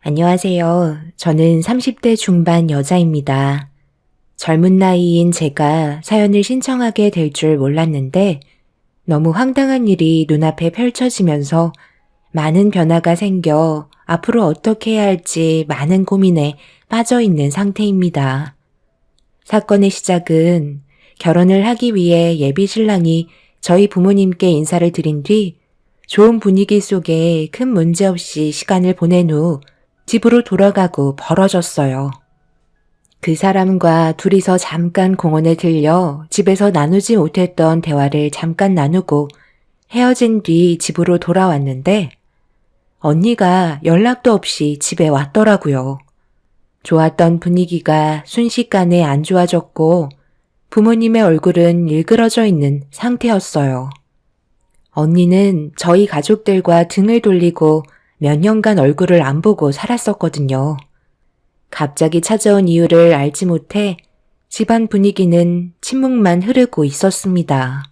안녕하세요. 저는 30대 중반 여자입니다. 젊은 나이인 제가 사연을 신청하게 될 줄 몰랐는데 너무 황당한 일이 눈앞에 펼쳐지면서 많은 변화가 생겨 앞으로 어떻게 해야 할지 많은 고민에 빠져 있는 상태입니다. 사건의 시작은 결혼을 하기 위해 예비 신랑이 저희 부모님께 인사를 드린 뒤 좋은 분위기 속에 큰 문제 없이 시간을 보낸 후 집으로 돌아가고 벌어졌어요. 그 사람과 둘이서 잠깐 공원에 들려 집에서 나누지 못했던 대화를 잠깐 나누고 헤어진 뒤 집으로 돌아왔는데 언니가 연락도 없이 집에 왔더라고요. 좋았던 분위기가 순식간에 안 좋아졌고 부모님의 얼굴은 일그러져 있는 상태였어요. 언니는 저희 가족들과 등을 돌리고 몇 년간 얼굴을 안 보고 살았었거든요. 갑자기 찾아온 이유를 알지 못해 집안 분위기는 침묵만 흐르고 있었습니다.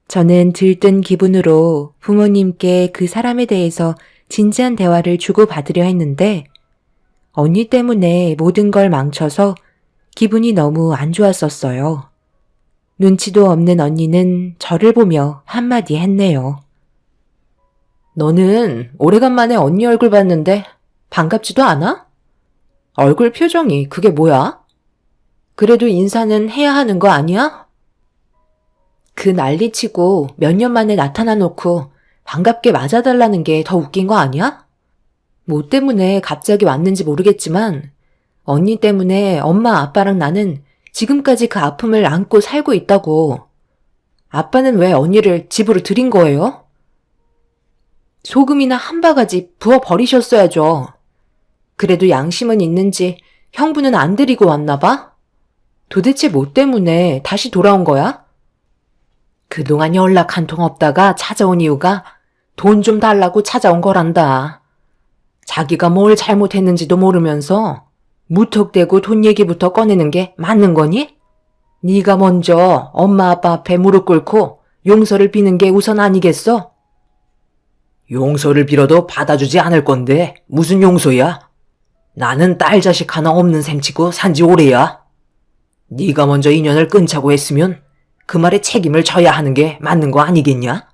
저는 들뜬 기분으로 부모님께 그 사람에 대해서 진지한 대화를 주고받으려 했는데 언니 때문에 모든 걸 망쳐서 기분이 너무 안 좋았었어요. 눈치도 없는 언니는 저를 보며 한마디 했네요. 너는 오래간만에 언니 얼굴 봤는데 반갑지도 않아? 얼굴 표정이 그게 뭐야? 그래도 인사는 해야 하는 거 아니야? 그 난리치고 몇 년 만에 나타나 놓고 반갑게 맞아달라는 게 더 웃긴 거 아니야? 뭐 때문에 갑자기 왔는지 모르겠지만 언니 때문에 엄마 아빠랑 나는 지금까지 그 아픔을 안고 살고 있다고. 아빠는 왜 언니를 집으로 들인 거예요? 소금이나 한 바가지 부어버리셨어야죠. 그래도 양심은 있는지 형부는 안 데리고 왔나 봐? 도대체 뭐 때문에 다시 돌아온 거야? 그동안 연락 한 통 없다가 찾아온 이유가 돈 좀 달라고 찾아온 거란다. 자기가 뭘 잘못했는지도 모르면서 무턱대고 돈 얘기부터 꺼내는 게 맞는 거니? 네가 먼저 엄마 아빠 앞에 무릎 꿇고 용서를 비는 게 우선 아니겠어? 용서를 빌어도 받아주지 않을 건데 무슨 용서야? 나는 딸 자식 하나 없는 셈치고 산지 오래야. 네가 먼저 인연을 끊자고 했으면 그 말에 책임을 져야 하는 게 맞는 거 아니겠냐?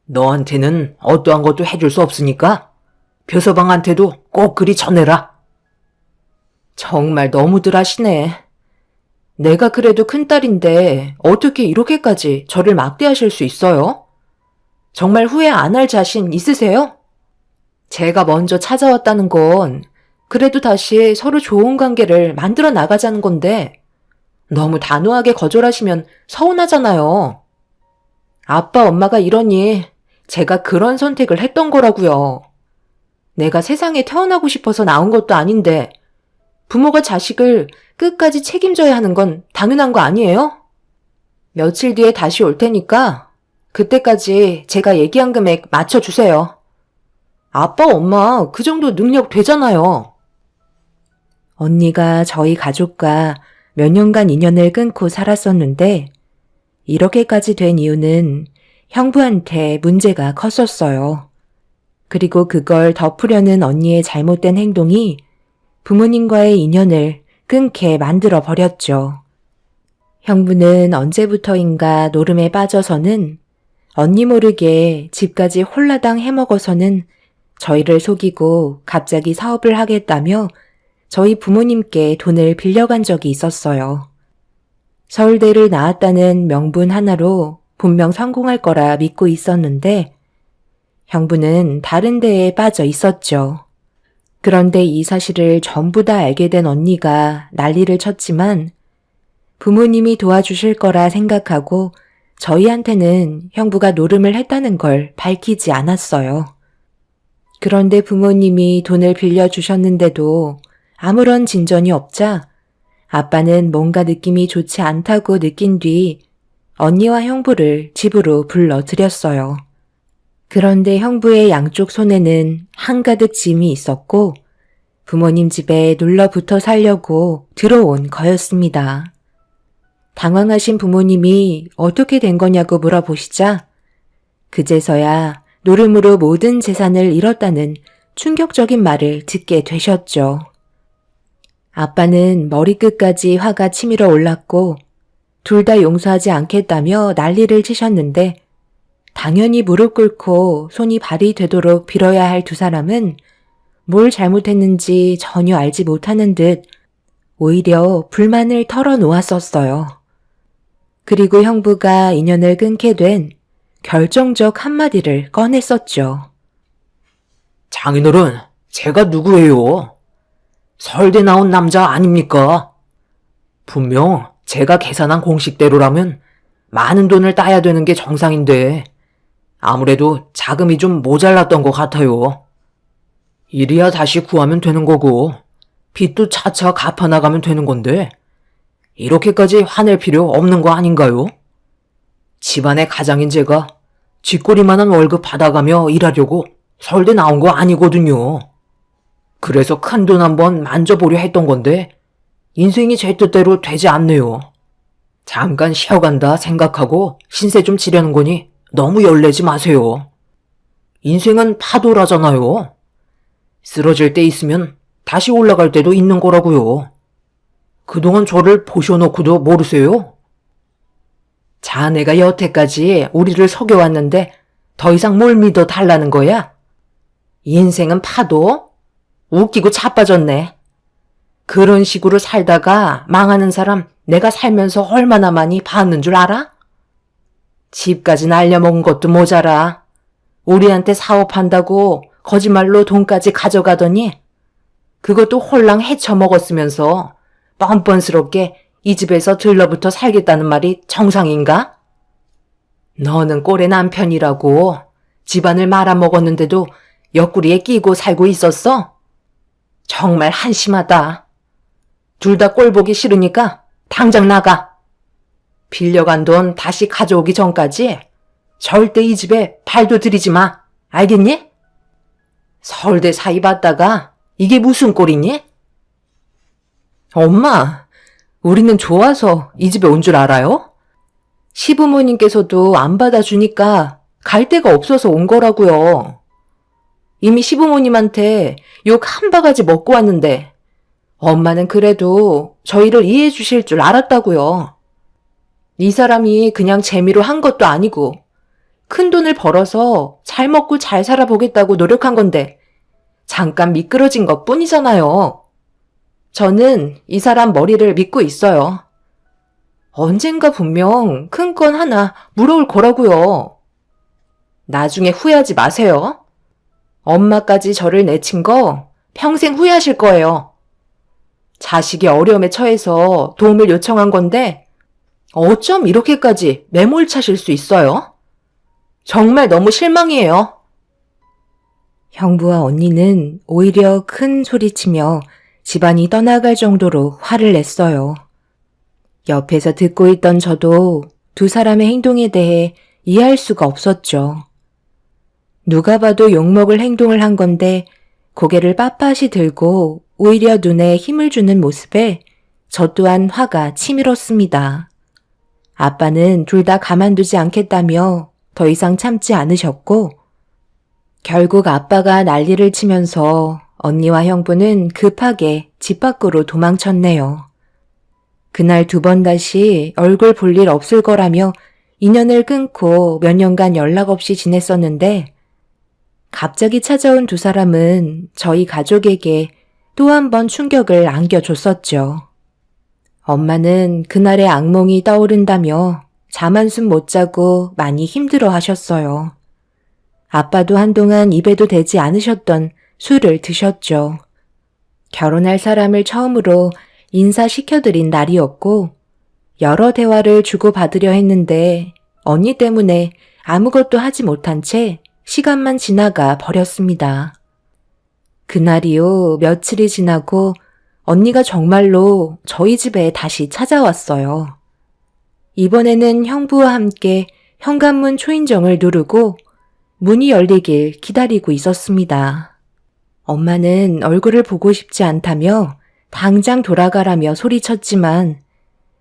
너한테는 어떠한 것도 해줄 수 없으니까 벼서방한테도 꼭 그리 전해라. 정말 너무들 하시네. 내가 그래도 큰딸인데 어떻게 이렇게까지 저를 막대하실 수 있어요? 정말 후회 안 할 자신 있으세요? 제가 먼저 찾아왔다는 건 그래도 다시 서로 좋은 관계를 만들어 나가자는 건데 너무 단호하게 거절하시면 서운하잖아요. 아빠 엄마가 이러니 제가 그런 선택을 했던 거라고요. 내가 세상에 태어나고 싶어서 나온 것도 아닌데 부모가 자식을 끝까지 책임져야 하는 건 당연한 거 아니에요? 며칠 뒤에 다시 올 테니까 그때까지 제가 얘기한 금액 맞춰주세요. 아빠, 엄마 그 정도 능력 되잖아요. 언니가 저희 가족과 몇 년간 인연을 끊고 살았었는데 이렇게까지 된 이유는 형부한테 문제가 컸었어요. 그리고 그걸 덮으려는 언니의 잘못된 행동이 부모님과의 인연을 끊게 만들어 버렸죠. 형부는 언제부터인가 노름에 빠져서는 언니 모르게 집까지 홀라당 해먹어서는 저희를 속이고 갑자기 사업을 하겠다며 저희 부모님께 돈을 빌려간 적이 있었어요. 서울대를 나왔다는 명분 하나로 분명 성공할 거라 믿고 있었는데 형부는 다른 데에 빠져 있었죠. 그런데 이 사실을 전부 다 알게 된 언니가 난리를 쳤지만 부모님이 도와주실 거라 생각하고 저희한테는 형부가 노름을 했다는 걸 밝히지 않았어요. 그런데 부모님이 돈을 빌려주셨는데도 아무런 진전이 없자 아빠는 뭔가 느낌이 좋지 않다고 느낀 뒤 언니와 형부를 집으로 불러들였어요. 그런데 형부의 양쪽 손에는 한가득 짐이 있었고 부모님 집에 눌러붙어 살려고 들어온 거였습니다. 당황하신 부모님이 어떻게 된 거냐고 물어보시자 그제서야 노름으로 모든 재산을 잃었다는 충격적인 말을 듣게 되셨죠. 아빠는 머리끝까지 화가 치밀어 올랐고 둘 다 용서하지 않겠다며 난리를 치셨는데 당연히 무릎 꿇고 손이 발이 되도록 빌어야 할 두 사람은 뭘 잘못했는지 전혀 알지 못하는 듯 오히려 불만을 털어놓았었어요. 그리고 형부가 인연을 끊게 된 결정적 한마디를 꺼냈었죠. 장인어른, 제가 누구예요? 서울대 나온 남자 아닙니까? 분명 제가 계산한 공식대로라면 많은 돈을 따야 되는 게 정상인데 아무래도 자금이 좀 모자랐던 것 같아요. 이리야 다시 구하면 되는 거고 빚도 차차 갚아나가면 되는 건데 이렇게까지 화낼 필요 없는 거 아닌가요? 집안의 가장인 제가 쥐꼬리만한 월급 받아가며 일하려고 서울대 나온 거 아니거든요. 그래서 큰돈 한번 만져보려 했던 건데 인생이 제 뜻대로 되지 않네요. 잠깐 쉬어간다 생각하고 신세 좀 지려는 거니 너무 열내지 마세요. 인생은 파도라잖아요. 쓰러질 때 있으면 다시 올라갈 때도 있는 거라고요. 그동안 저를 보셔놓고도 모르세요? 자네가 여태까지 우리를 속여왔는데 더 이상 뭘 믿어 달라는 거야? 인생은 파도? 웃기고 자빠졌네. 그런 식으로 살다가 망하는 사람 내가 살면서 얼마나 많이 봤는 줄 알아? 집까지 날려먹은 것도 모자라. 우리한테 사업한다고 거짓말로 돈까지 가져가더니 그것도 홀랑 헤쳐먹었으면서 뻔뻔스럽게 이 집에서 들러붙어 살겠다는 말이 정상인가? 너는 꼴의 남편이라고 집안을 말아먹었는데도 옆구리에 끼고 살고 있었어? 정말 한심하다. 둘 다 꼴 보기 싫으니까 당장 나가. 빌려간 돈 다시 가져오기 전까지 절대 이 집에 발도 들이지 마. 알겠니? 서울대 사이 봤다가 이게 무슨 꼴이니? 엄마, 우리는 좋아서 이 집에 온 줄 알아요? 시부모님께서도 안 받아주니까 갈 데가 없어서 온 거라고요. 이미 시부모님한테 욕 한 바가지 먹고 왔는데 엄마는 그래도 저희를 이해해 주실 줄 알았다고요. 이 사람이 그냥 재미로 한 것도 아니고 큰 돈을 벌어서 잘 먹고 잘 살아보겠다고 노력한 건데 잠깐 미끄러진 것 뿐이잖아요. 저는 이 사람 머리를 믿고 있어요. 언젠가 분명 큰 건 하나 물어올 거라고요. 나중에 후회하지 마세요. 엄마까지 저를 내친 거 평생 후회하실 거예요. 자식이 어려움에 처해서 도움을 요청한 건데 어쩜 이렇게까지 매몰차실 수 있어요? 정말 너무 실망이에요. 형부와 언니는 오히려 큰 소리치며 집안이 떠나갈 정도로 화를 냈어요. 옆에서 듣고 있던 저도 두 사람의 행동에 대해 이해할 수가 없었죠. 누가 봐도 욕먹을 행동을 한 건데 고개를 빳빳이 들고 오히려 눈에 힘을 주는 모습에 저 또한 화가 치밀었습니다. 아빠는 둘 다 가만두지 않겠다며 더 이상 참지 않으셨고 결국 아빠가 난리를 치면서 언니와 형부는 급하게 집 밖으로 도망쳤네요. 그날 두 번 다시 얼굴 볼 일 없을 거라며 인연을 끊고 몇 년간 연락 없이 지냈었는데 갑자기 찾아온 두 사람은 저희 가족에게 또 한 번 충격을 안겨줬었죠. 엄마는 그날의 악몽이 떠오른다며 잠 한숨 못 자고 많이 힘들어 하셨어요. 아빠도 한동안 입에도 대지 않으셨던 술을 드셨죠. 결혼할 사람을 처음으로 인사시켜드린 날이었고 여러 대화를 주고받으려 했는데 언니 때문에 아무것도 하지 못한 채 시간만 지나가 버렸습니다. 그날이요, 며칠이 지나고 언니가 정말로 저희 집에 다시 찾아왔어요. 이번에는 형부와 함께 현관문 초인종을 누르고 문이 열리길 기다리고 있었습니다. 엄마는 얼굴을 보고 싶지 않다며 당장 돌아가라며 소리쳤지만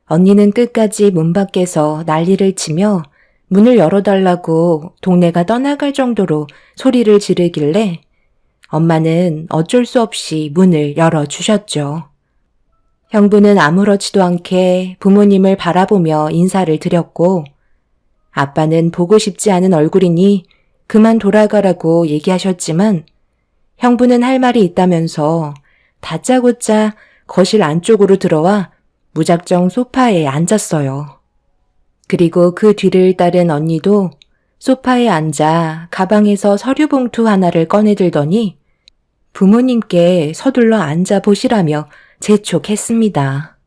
언니는 끝까지 문 밖에서 난리를 치며 문을 열어달라고 동네가 떠나갈 정도로 소리를 지르길래 엄마는 어쩔 수 없이 문을 열어주셨죠. 형부는 아무렇지도 않게 부모님을 바라보며 인사를 드렸고, 아빠는 보고 싶지 않은 얼굴이니 그만 돌아가라고 얘기하셨지만, 형부는 할 말이 있다면서 다짜고짜 거실 안쪽으로 들어와 무작정 소파에 앉았어요. 그리고 그 뒤를 따른 언니도 소파에 앉아 가방에서 서류 봉투 하나를 꺼내들더니 부모님께 서둘러 앉아보시라며 재촉했습니다.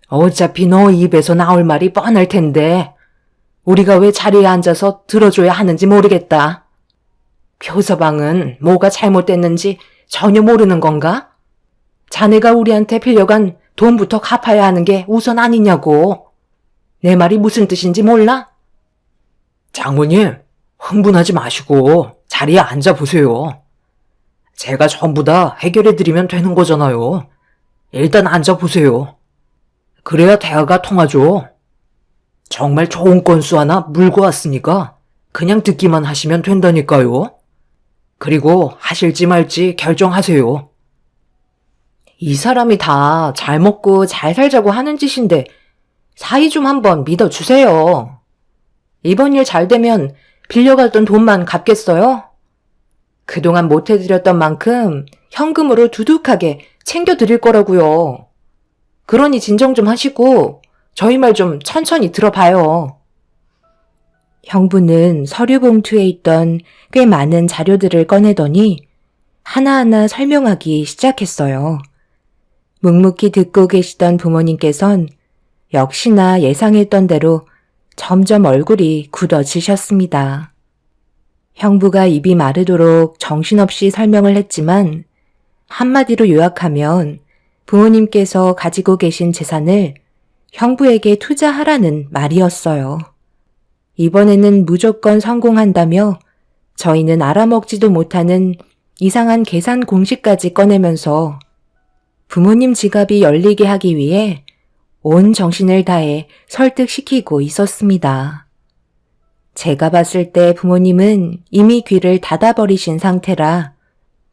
어차피 너 입에서 나올 말이 뻔할 텐데 우리가 왜 자리에 앉아서 들어줘야 하는지 모르겠다. 표서방은 뭐가 잘못됐는지 전혀 모르는 건가? 자네가 우리한테 빌려간 돈부터 갚아야 하는 게 우선 아니냐고. 내 말이 무슨 뜻인지 몰라? 장모님, 흥분하지 마시고 자리에 앉아보세요. 제가 전부 다 해결해드리면 되는 거잖아요. 일단 앉아보세요. 그래야 대화가 통하죠. 정말 좋은 건수 하나 물고 왔으니까 그냥 듣기만 하시면 된다니까요. 그리고 하실지 말지 결정하세요. 이 사람이 다 잘 먹고 잘 살자고 하는 짓인데 사이 좀 한번 믿어주세요. 이번 일 잘 되면 빌려갔던 돈만 갚겠어요? 그동안 못해드렸던 만큼 현금으로 두둑하게 챙겨드릴 거라고요. 그러니 진정 좀 하시고 저희 말 좀 천천히 들어봐요. 형부는 서류 봉투에 있던 꽤 많은 자료들을 꺼내더니 하나하나 설명하기 시작했어요. 묵묵히 듣고 계시던 부모님께선 역시나 예상했던 대로 점점 얼굴이 굳어지셨습니다. 형부가 입이 마르도록 정신없이 설명을 했지만 한마디로 요약하면 부모님께서 가지고 계신 재산을 형부에게 투자하라는 말이었어요. 이번에는 무조건 성공한다며 저희는 알아먹지도 못하는 이상한 계산 공식까지 꺼내면서 부모님 지갑이 열리게 하기 위해 온 정신을 다해 설득시키고 있었습니다. 제가 봤을 때 부모님은 이미 귀를 닫아버리신 상태라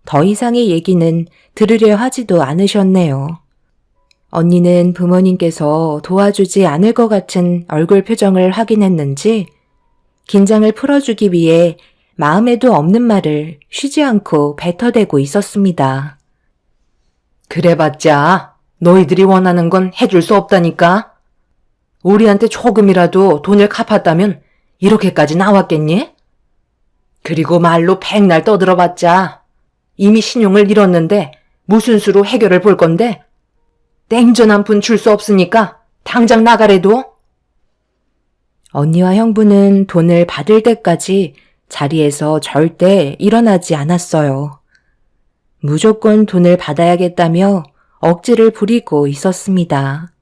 더 이상의 얘기는 들으려 하지도 않으셨네요. 언니는 부모님께서 도와주지 않을 것 같은 얼굴 표정을 확인했는지 긴장을 풀어주기 위해 마음에도 없는 말을 쉬지 않고 뱉어대고 있었습니다. 그래봤자 너희들이 원하는 건 해줄 수 없다니까. 우리한테 조금이라도 돈을 갚았다면 이렇게까지 나왔겠니? 그리고 말로 백날 떠들어봤자 이미 신용을 잃었는데 무슨 수로 해결을 볼 건데? 땡전 한 푼 줄 수 없으니까 당장 나가래도. 언니와 형부는 돈을 받을 때까지 자리에서 절대 일어나지 않았어요. 무조건 돈을 받아야겠다며 억지를 부리고 있었습니다.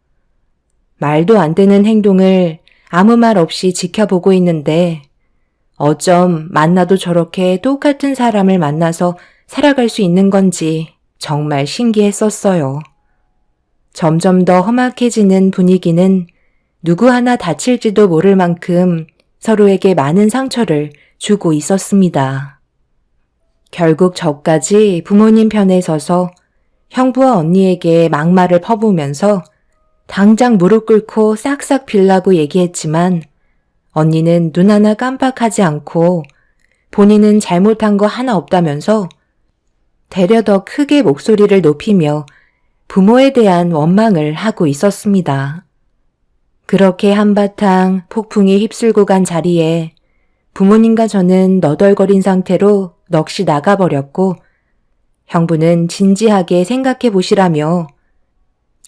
말도 안 되는 행동을 아무 말 없이 지켜보고 있는데 어쩜 만나도 저렇게 똑같은 사람을 만나서 살아갈 수 있는 건지 정말 신기했었어요. 점점 더 험악해지는 분위기는 누구 하나 다칠지도 모를 만큼 서로에게 많은 상처를 주고 있었습니다. 결국 저까지 부모님 편에 서서 형부와 언니에게 막말을 퍼부으면서 당장 무릎 꿇고 싹싹 빌라고 얘기했지만 언니는 눈 하나 깜빡하지 않고 본인은 잘못한 거 하나 없다면서 되려 더 크게 목소리를 높이며 부모에 대한 원망을 하고 있었습니다. 그렇게 한바탕 폭풍이 휩쓸고 간 자리에 부모님과 저는 너덜거린 상태로 넋이 나가버렸고 형부는 진지하게 생각해 보시라며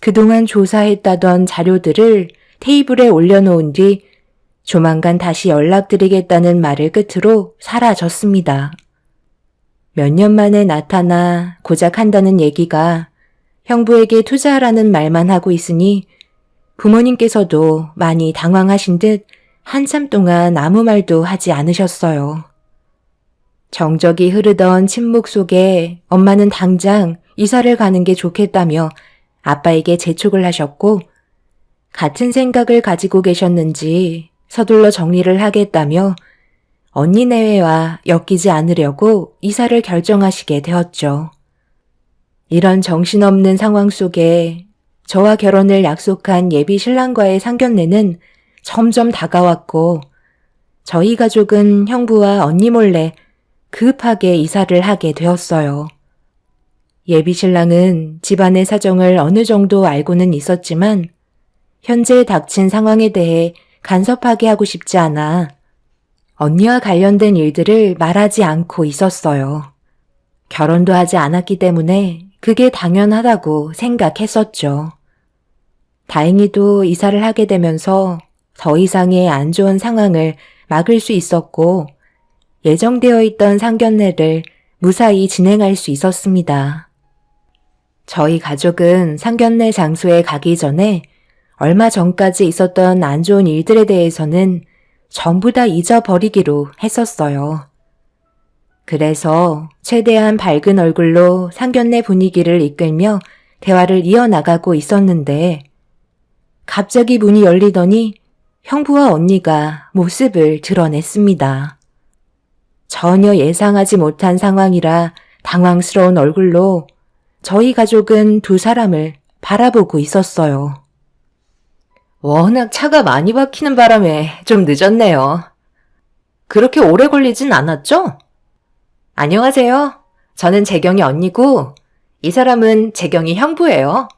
그동안 조사했다던 자료들을 테이블에 올려놓은 뒤 조만간 다시 연락드리겠다는 말을 끝으로 사라졌습니다. 몇 년 만에 나타나 고작 한다는 얘기가 형부에게 투자하라는 말만 하고 있으니 부모님께서도 많이 당황하신 듯 한참 동안 아무 말도 하지 않으셨어요. 정적이 흐르던 침묵 속에 엄마는 당장 이사를 가는 게 좋겠다며 아빠에게 재촉을 하셨고 같은 생각을 가지고 계셨는지 서둘러 정리를 하겠다며 언니 내외와 엮이지 않으려고 이사를 결정하시게 되었죠. 이런 정신없는 상황 속에 저와 결혼을 약속한 예비 신랑과의 상견례는 점점 다가왔고 저희 가족은 형부와 언니 몰래 급하게 이사를 하게 되었어요. 예비 신랑은 집안의 사정을 어느 정도 알고는 있었지만 현재 닥친 상황에 대해 간섭하게 하고 싶지 않아 언니와 관련된 일들을 말하지 않고 있었어요. 결혼도 하지 않았기 때문에 그게 당연하다고 생각했었죠. 다행히도 이사를 하게 되면서 더 이상의 안 좋은 상황을 막을 수 있었고 예정되어 있던 상견례를 무사히 진행할 수 있었습니다. 저희 가족은 상견례 장소에 가기 전에 얼마 전까지 있었던 안 좋은 일들에 대해서는 전부 다 잊어버리기로 했었어요. 그래서 최대한 밝은 얼굴로 상견례 분위기를 이끌며 대화를 이어나가고 있었는데 갑자기 문이 열리더니 형부와 언니가 모습을 드러냈습니다. 전혀 예상하지 못한 상황이라 당황스러운 얼굴로 저희 가족은 두 사람을 바라보고 있었어요. 워낙 차가 많이 막히는 바람에 좀 늦었네요. 그렇게 오래 걸리진 않았죠? 안녕하세요. 저는 재경이 언니고 이 사람은 재경이 형부예요.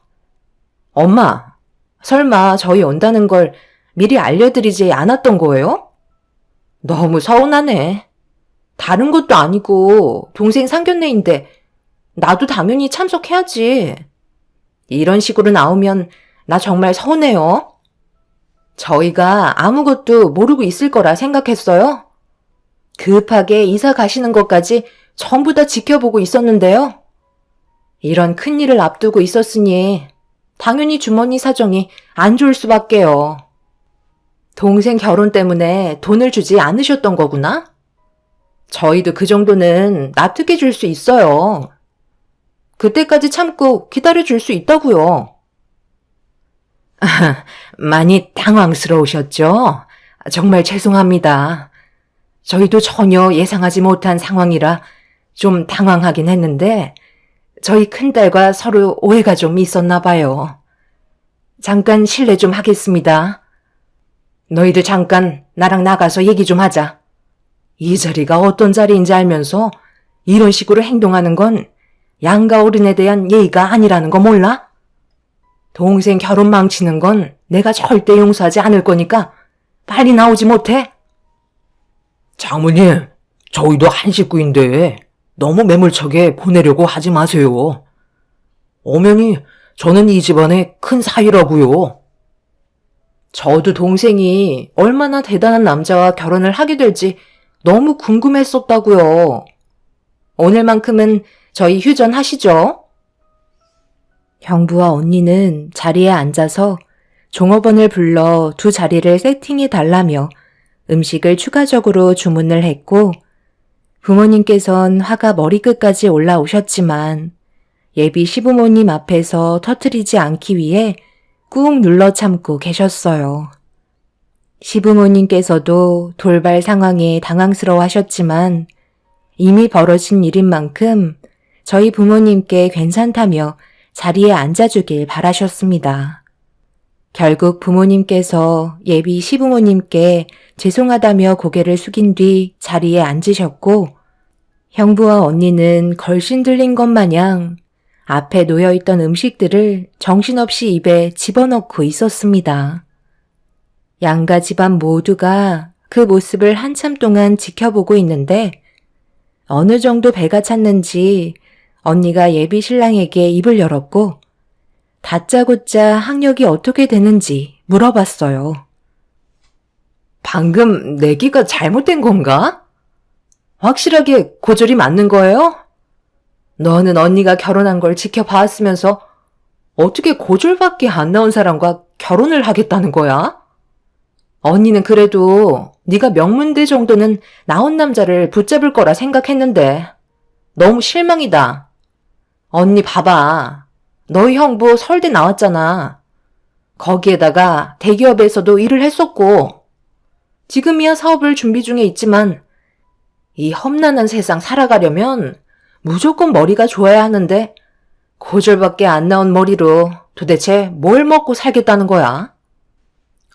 엄마, 설마 저희 온다는 걸 미리 알려드리지 않았던 거예요? 너무 서운하네. 다른 것도 아니고 동생 상견례인데 나도 당연히 참석해야지. 이런 식으로 나오면 나 정말 서운해요. 저희가 아무것도 모르고 있을 거라 생각했어요. 급하게 이사 가시는 것까지 전부 다 지켜보고 있었는데요. 이런 큰일을 앞두고 있었으니 당연히 주머니 사정이 안 좋을 수밖에요. 동생 결혼 때문에 돈을 주지 않으셨던 거구나? 저희도 그 정도는 납득해 줄 수 있어요. 그때까지 참고 기다려 줄 수 있다고요. 많이 당황스러우셨죠? 정말 죄송합니다. 저희도 전혀 예상하지 못한 상황이라 좀 당황하긴 했는데 저희 큰딸과 서로 오해가 좀 있었나 봐요. 잠깐 실례 좀 하겠습니다. 너희들 잠깐 나랑 나가서 얘기 좀 하자. 이 자리가 어떤 자리인지 알면서 이런 식으로 행동하는 건 양가 어른에 대한 예의가 아니라는 거 몰라? 동생 결혼 망치는 건 내가 절대 용서하지 않을 거니까 빨리 나오지 못해? 장모님, 저희도 한 식구인데 너무 매몰차게 보내려고 하지 마세요. 어머니, 저는 이 집안의 큰 사위라고요. 저도 동생이 얼마나 대단한 남자와 결혼을 하게 될지 너무 궁금했었다고요. 오늘만큼은 저희 휴전하시죠? 형부와 언니는 자리에 앉아서 종업원을 불러 두 자리를 세팅해 달라며 음식을 추가적으로 주문을 했고 부모님께선 화가 머리끝까지 올라오셨지만 예비 시부모님 앞에서 터뜨리지 않기 위해 꾹 눌러 참고 계셨어요. 시부모님께서도 돌발 상황에 당황스러워 하셨지만 이미 벌어진 일인 만큼 저희 부모님께 괜찮다며 자리에 앉아주길 바라셨습니다. 결국 부모님께서 예비 시부모님께 죄송하다며 고개를 숙인 뒤 자리에 앉으셨고 형부와 언니는 걸신 들린 것 마냥 앞에 놓여있던 음식들을 정신없이 입에 집어넣고 있었습니다. 양가 집안 모두가 그 모습을 한참 동안 지켜보고 있는데 어느 정도 배가 찼는지 언니가 예비 신랑에게 입을 열었고 다짜고짜 학력이 어떻게 되는지 물어봤어요. 방금 내기가 잘못된 건가? 확실하게 고졸이 맞는 거예요? 너는 언니가 결혼한 걸 지켜봤으면서 어떻게 고졸밖에 안 나온 사람과 결혼을 하겠다는 거야? 언니는 그래도 네가 명문대 정도는 나온 남자를 붙잡을 거라 생각했는데 너무 실망이다. 언니 봐봐. 너희 형부 서울대 나왔잖아. 거기에다가 대기업에서도 일을 했었고 지금이야 사업을 준비 중에 있지만 이 험난한 세상 살아가려면 무조건 머리가 좋아야 하는데 고졸밖에 안 나온 머리로 도대체 뭘 먹고 살겠다는 거야?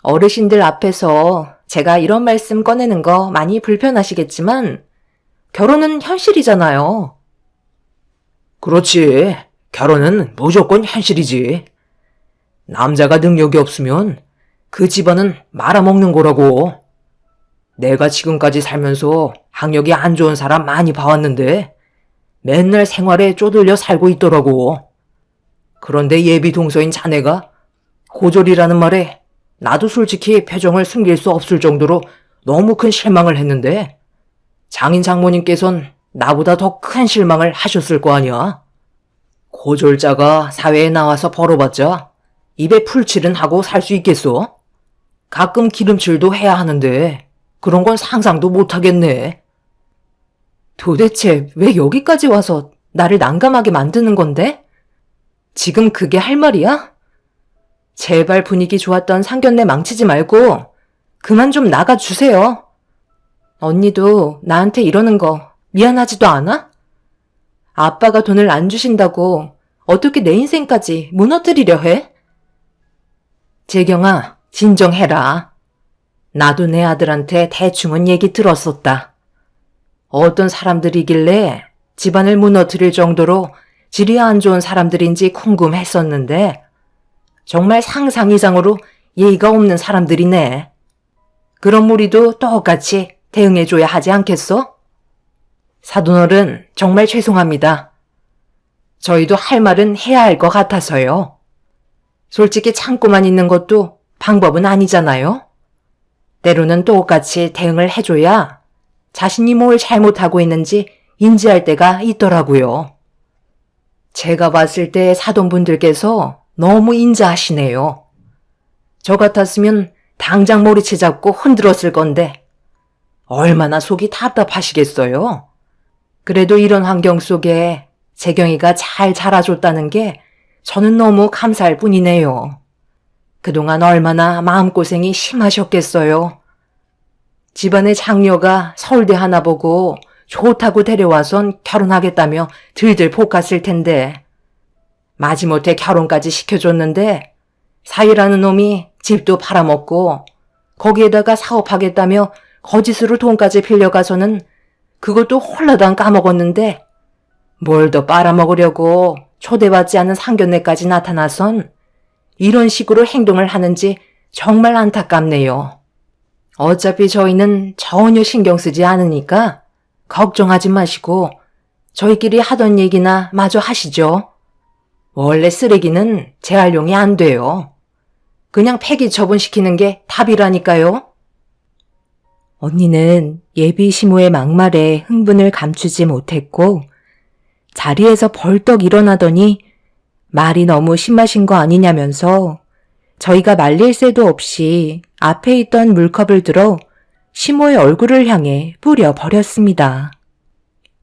어르신들 앞에서 제가 이런 말씀 꺼내는 거 많이 불편하시겠지만 결혼은 현실이잖아요. 그렇지. 결혼은 무조건 현실이지. 남자가 능력이 없으면 그 집안은 말아먹는 거라고. 내가 지금까지 살면서 학력이 안 좋은 사람 많이 봐왔는데 맨날 생활에 쪼들려 살고 있더라고. 그런데 예비 동서인 자네가 고졸이라는 말에 나도 솔직히 표정을 숨길 수 없을 정도로 너무 큰 실망을 했는데 장인 장모님께선 나보다 더 큰 실망을 하셨을 거 아니야. 고졸자가 사회에 나와서 벌어봤자 입에 풀칠은 하고 살 수 있겠어? 가끔 기름칠도 해야 하는데 그런 건 상상도 못하겠네. 도대체 왜 여기까지 와서 나를 난감하게 만드는 건데? 지금 그게 할 말이야? 제발 분위기 좋았던 상견례 망치지 말고 그만 좀 나가주세요. 언니도 나한테 이러는 거 미안하지도 않아? 아빠가 돈을 안 주신다고 어떻게 내 인생까지 무너뜨리려 해? 재경아, 진정해라. 나도 내 아들한테 대충은 얘기 들었었다. 어떤 사람들이길래 집안을 무너뜨릴 정도로 질이 안 좋은 사람들인지 궁금했었는데 정말 상상 이상으로 예의가 없는 사람들이네. 그럼 우리도 똑같이 대응해줘야 하지 않겠어? 사돈어른 정말 죄송합니다. 저희도 할 말은 해야 할 것 같아서요. 솔직히 참고만 있는 것도 방법은 아니잖아요. 때로는 똑같이 대응을 해줘야 자신이 뭘 잘못하고 있는지 인지할 때가 있더라고요. 제가 봤을 때 사돈분들께서 너무 인자하시네요. 저 같았으면 당장 머리채 잡고 흔들었을 건데 얼마나 속이 답답하시겠어요. 그래도 이런 환경 속에 재경이가 잘 자라줬다는 게 저는 너무 감사할 뿐이네요. 그동안 얼마나 마음고생이 심하셨겠어요. 집안의 장녀가 서울대 하나 보고 좋다고 데려와선 결혼하겠다며 들들 볶았을 텐데 마지못해 결혼까지 시켜줬는데 사위라는 놈이 집도 팔아먹고 거기에다가 사업하겠다며 거짓으로 돈까지 빌려가서는 그것도 홀라당 까먹었는데 뭘 더 빨아먹으려고 초대받지 않은 상견례까지 나타나선 이런 식으로 행동을 하는지 정말 안타깝네요. 어차피 저희는 전혀 신경 쓰지 않으니까 걱정하지 마시고 저희끼리 하던 얘기나 마저 하시죠. 원래 쓰레기는 재활용이 안 돼요. 그냥 폐기 처분시키는 게 답이라니까요. 언니는 예비 시모의 막말에 흥분을 감추지 못했고 자리에서 벌떡 일어나더니 말이 너무 심하신 거 아니냐면서 저희가 말릴 새도 없이 앞에 있던 물컵을 들어 시모의 얼굴을 향해 뿌려버렸습니다.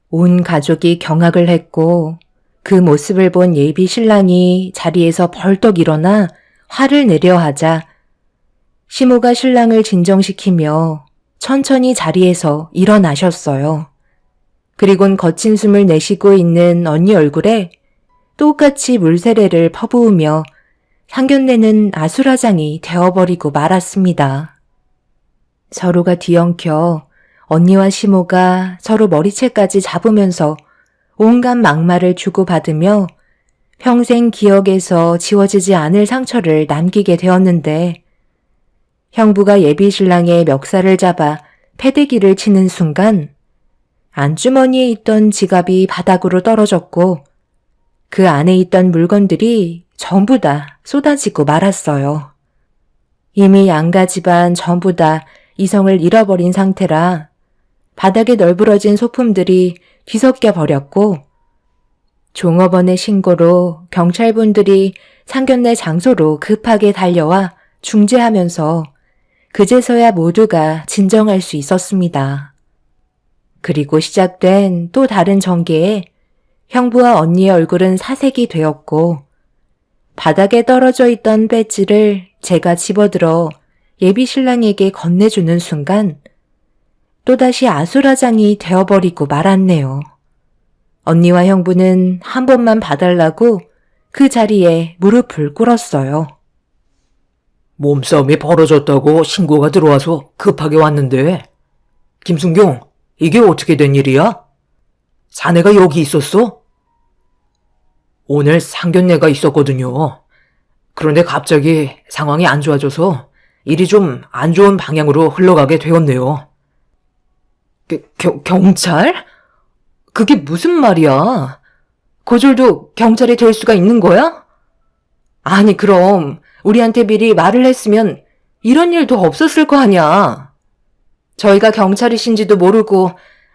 온 가족이 경악을 했고 그 모습을 본 예비 신랑이 자리에서 벌떡 일어나 화를 내려 하자 시모가 신랑을 진정시키며 천천히 자리에서 일어나셨어요. 그리곤 거친 숨을 내쉬고 있는 언니 얼굴에 똑같이 물세례를 퍼부으며 상견례는 아수라장이 되어버리고 말았습니다. 서로가 뒤엉켜 언니와 시모가 서로 머리채까지 잡으면서 온갖 막말을 주고받으며 평생 기억에서 지워지지 않을 상처를 남기게 되었는데 형부가 예비 신랑의 멱살을 잡아 패대기를 치는 순간 안주머니에 있던 지갑이 바닥으로 떨어졌고 그 안에 있던 물건들이 전부 다 쏟아지고 말았어요. 이미 양가 집안 전부 다 이성을 잃어버린 상태라 바닥에 널브러진 소품들이 뒤섞여 버렸고 종업원의 신고로 경찰분들이 상견례 장소로 급하게 달려와 중재하면서 그제서야 모두가 진정할 수 있었습니다. 그리고 시작된 또 다른 전개에 형부와 언니의 얼굴은 사색이 되었고 바닥에 떨어져 있던 배지를 제가 집어들어 예비 신랑에게 건네주는 순간 또다시 아수라장이 되어버리고 말았네요. 언니와 형부는 한 번만 봐달라고 그 자리에 무릎을 꿇었어요. 몸싸움이 벌어졌다고 신고가 들어와서 급하게 왔는데, 김순경, 이게 어떻게 된 일이야? 자네가 여기 있었어? 오늘 상견례가 있었거든요. 그런데 갑자기 상황이 안 좋아져서 일이 좀 안 좋은 방향으로 흘러가게 되었네요. 경찰? 그게 무슨 말이야? 거절도 경찰이 될 수가 있는 거야? 아니, 그럼 우리한테 미리 말을 했으면 이런 일도 없었을 거 아니야. 저희가 경찰이신지도 모르고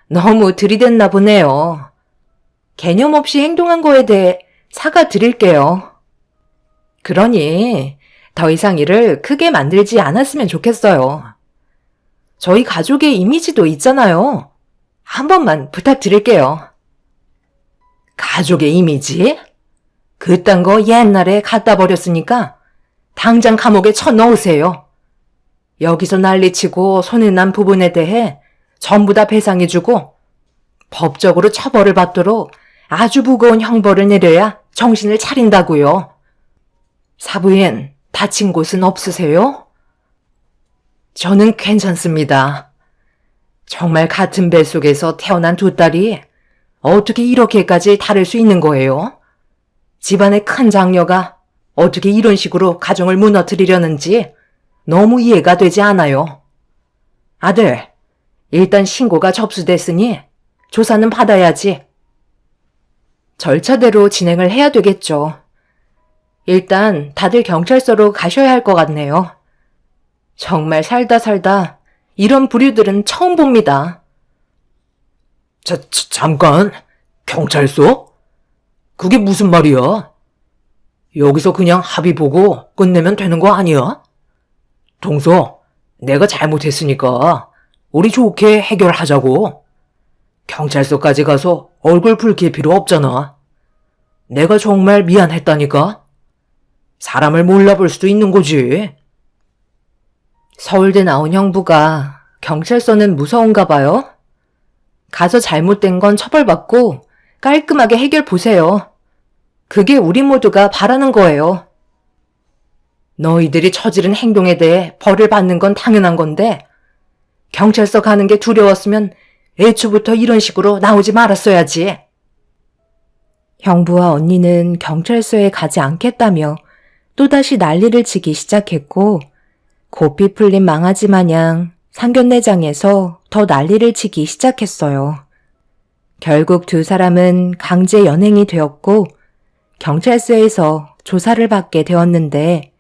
너무 들이댔나 보네요. 개념 없이 행동한 거에 대해 사과드릴게요. 그러니 더 이상 일을 크게 만들지 않았으면 좋겠어요. 저희 가족의 이미지도 있잖아요. 한 번만 부탁드릴게요. 가족의 이미지? 그딴 거 옛날에 갖다 버렸으니까 당장 감옥에 쳐넣으세요. 여기서 난리치고 손해난 부분에 대해 전부 다 배상해주고 법적으로 처벌을 받도록 아주 무거운 형벌을 내려야 정신을 차린다고요. 사부인, 다친 곳은 없으세요? 저는 괜찮습니다. 정말 같은 뱃속에서 태어난 두 딸이 어떻게 이렇게까지 다를 수 있는 거예요? 집안의 큰 장녀가 어떻게 이런 식으로 가정을 무너뜨리려는지 너무 이해가 되지 않아요. 아들, 일단 신고가 접수됐으니 조사는 받아야지. 절차대로 진행을 해야 되겠죠. 일단 다들 경찰서로 가셔야 할 것 같네요. 정말 살다 이런 부류들은 처음 봅니다. 잠깐, 경찰서? 그게 무슨 말이야? 여기서 그냥 합의 보고 끝내면 되는 거 아니야? 동서, 내가 잘못했으니까 우리 좋게 해결하자고. 경찰서까지 가서 얼굴 붉힐 필요 없잖아. 내가 정말 미안했다니까. 사람을 몰라볼 수도 있는 거지. 서울대 나온 형부가 경찰서는 무서운가 봐요? 가서 잘못된 건 처벌받고 깔끔하게 해결 보세요. 그게 우리 모두가 바라는 거예요. 너희들이 저지른 행동에 대해 벌을 받는 건 당연한 건데 경찰서 가는 게 두려웠으면 애초부터 이런 식으로 나오지 말았어야지. 형부와 언니는 경찰서에 가지 않겠다며 또다시 난리를 치기 시작했고 고삐 풀린 망아지 마냥 상견례장에서 더 난리를 치기 시작했어요. 결국 두 사람은 강제 연행이 되었고 경찰서에서 조사를 받게 되었는데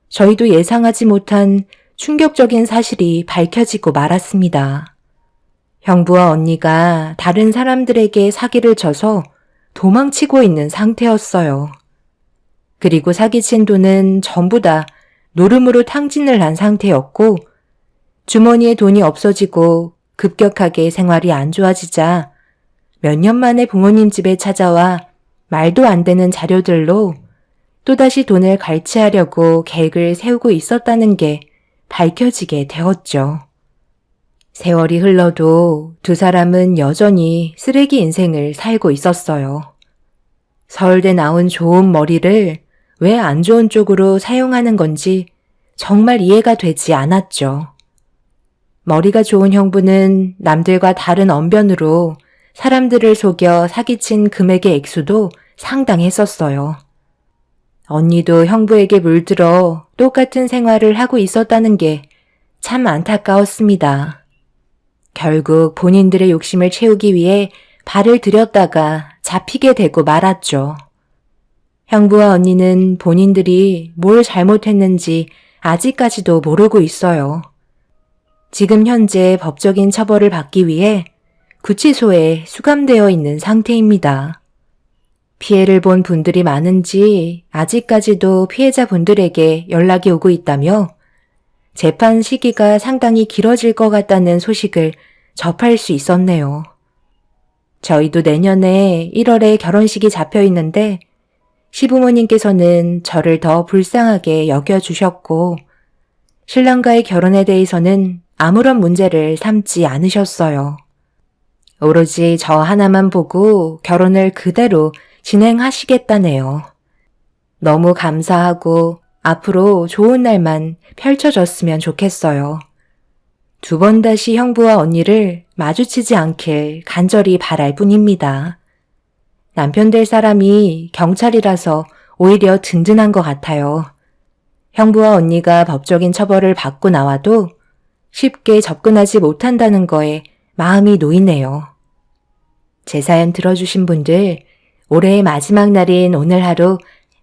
저희도 예상하지 못한 충격적인 사실이 밝혀지고 말았습니다. 형부와 언니가 다른 사람들에게 사기를 쳐서 도망치고 있는 상태였어요. 그리고 사기친 돈은 전부 다 노름으로 탕진을 한 상태였고 주머니에 돈이 없어지고 급격하게 생활이 안 좋아지자 몇 년 만에 부모님 집에 찾아와 말도 안 되는 자료들로 또다시 돈을 갈취하려고 계획을 세우고 있었다는 게 밝혀지게 되었죠. 세월이 흘러도 두 사람은 여전히 쓰레기 인생을 살고 있었어요. 서울대 나온 좋은 머리를 왜 안 좋은 쪽으로 사용하는 건지 정말 이해가 되지 않았죠. 머리가 좋은 형부는 남들과 다른 언변으로 사람들을 속여 사기친 금액의 액수도 상당했었어요. 언니도 형부에게 물들어 똑같은 생활을 하고 있었다는 게 참 안타까웠습니다. 결국 본인들의 욕심을 채우기 위해 발을 들였다가 잡히게 되고 말았죠. 형부와 언니는 본인들이 뭘 잘못했는지 아직까지도 모르고 있어요. 지금 현재 법적인 처벌을 받기 위해 구치소에 수감되어 있는 상태입니다. 피해를 본 분들이 많은지 아직까지도 피해자분들에게 연락이 오고 있다며 재판 시기가 상당히 길어질 것 같다는 소식을 접할 수 있었네요. 저희도 내년에 1월에 결혼식이 잡혀 있는데 시부모님께서는 저를 더 불쌍하게 여겨주셨고 신랑과의 결혼에 대해서는 아무런 문제를 삼지 않으셨어요. 오로지 저 하나만 보고 결혼을 그대로 진행하시겠다네요. 너무 감사하고 앞으로 좋은 날만 펼쳐졌으면 좋겠어요. 두 번 다시 형부와 언니를 마주치지 않길 간절히 바랄 뿐입니다. 남편 될 사람이 경찰이라서 오히려 든든한 것 같아요. 형부와 언니가 법적인 처벌을 받고 나와도 쉽게 접근하지 못한다는 거에 마음이 놓이네요. 제 사연 들어주신 분들, 올해의 마지막 날인 오늘 하루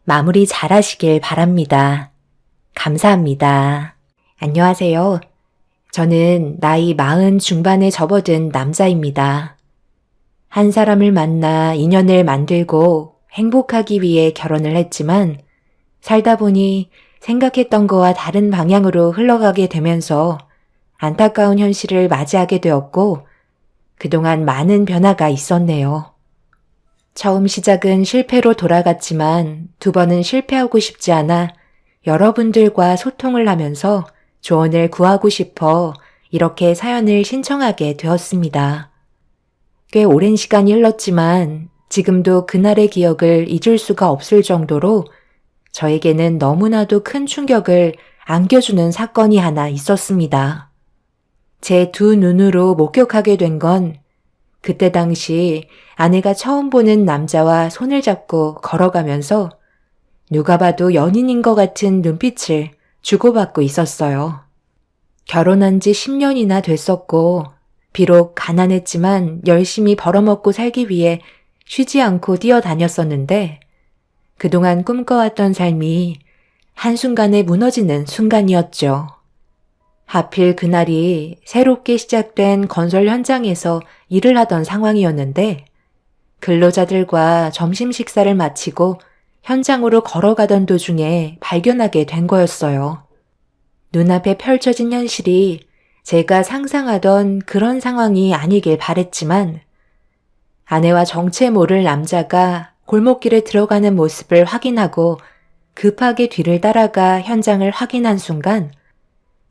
마무리 잘 하시길 바랍니다. 감사합니다. 안녕하세요. 저는 나이 40 중반에 접어든 남자입니다. 한 사람을 만나 인연을 만들고 행복하기 위해 결혼을 했지만 살다 보니 생각했던 거와 다른 방향으로 흘러가게 되면서 안타까운 현실을 맞이하게 되었고 그동안 많은 변화가 있었네요. 처음 시작은 실패로 돌아갔지만 두 번은 실패하고 싶지 않아 여러분들과 소통을 하면서 조언을 구하고 싶어 이렇게 사연을 신청하게 되었습니다. 꽤 오랜 시간이 흘렀지만 지금도 그날의 기억을 잊을 수가 없을 정도로 저에게는 너무나도 큰 충격을 안겨주는 사건이 하나 있었습니다. 제 두 눈으로 목격하게 된 건 그때 당시 아내가 처음 보는 남자와 손을 잡고 걸어가면서 누가 봐도 연인인 것 같은 눈빛을 주고받고 있었어요. 결혼한 지 10년이나 됐었고 비록 가난했지만 열심히 벌어먹고 살기 위해 쉬지 않고 뛰어다녔었는데 그동안 꿈꿔왔던 삶이 한순간에 무너지는 순간이었죠. 하필 그날이 새롭게 시작된 건설 현장에서 일을 하던 상황이었는데 근로자들과 점심 식사를 마치고 현장으로 걸어가던 도중에 발견하게 된 거였어요. 눈앞에 펼쳐진 현실이 제가 상상하던 그런 상황이 아니길 바랬지만 아내와 정체 모를 남자가 골목길에 들어가는 모습을 확인하고 급하게 뒤를 따라가 현장을 확인한 순간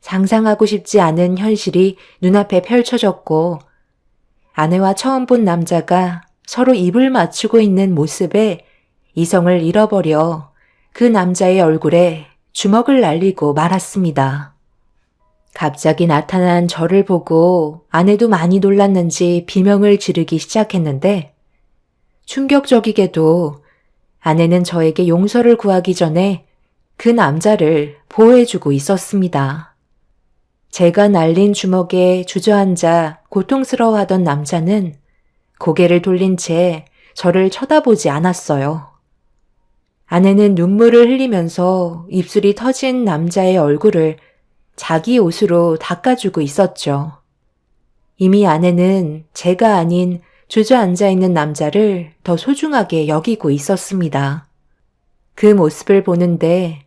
상상하고 싶지 않은 현실이 눈앞에 펼쳐졌고 아내와 처음 본 남자가 서로 입을 맞추고 있는 모습에 이성을 잃어버려 그 남자의 얼굴에 주먹을 날리고 말았습니다. 갑자기 나타난 저를 보고 아내도 많이 놀랐는지 비명을 지르기 시작했는데 충격적이게도 아내는 저에게 용서를 구하기 전에 그 남자를 보호해주고 있었습니다. 제가 날린 주먹에 주저앉아 고통스러워하던 남자는 고개를 돌린 채 저를 쳐다보지 않았어요. 아내는 눈물을 흘리면서 입술이 터진 남자의 얼굴을 자기 옷으로 닦아주고 있었죠. 이미 아내는 제가 아닌 주저앉아 있는 남자를 더 소중하게 여기고 있었습니다. 그 모습을 보는데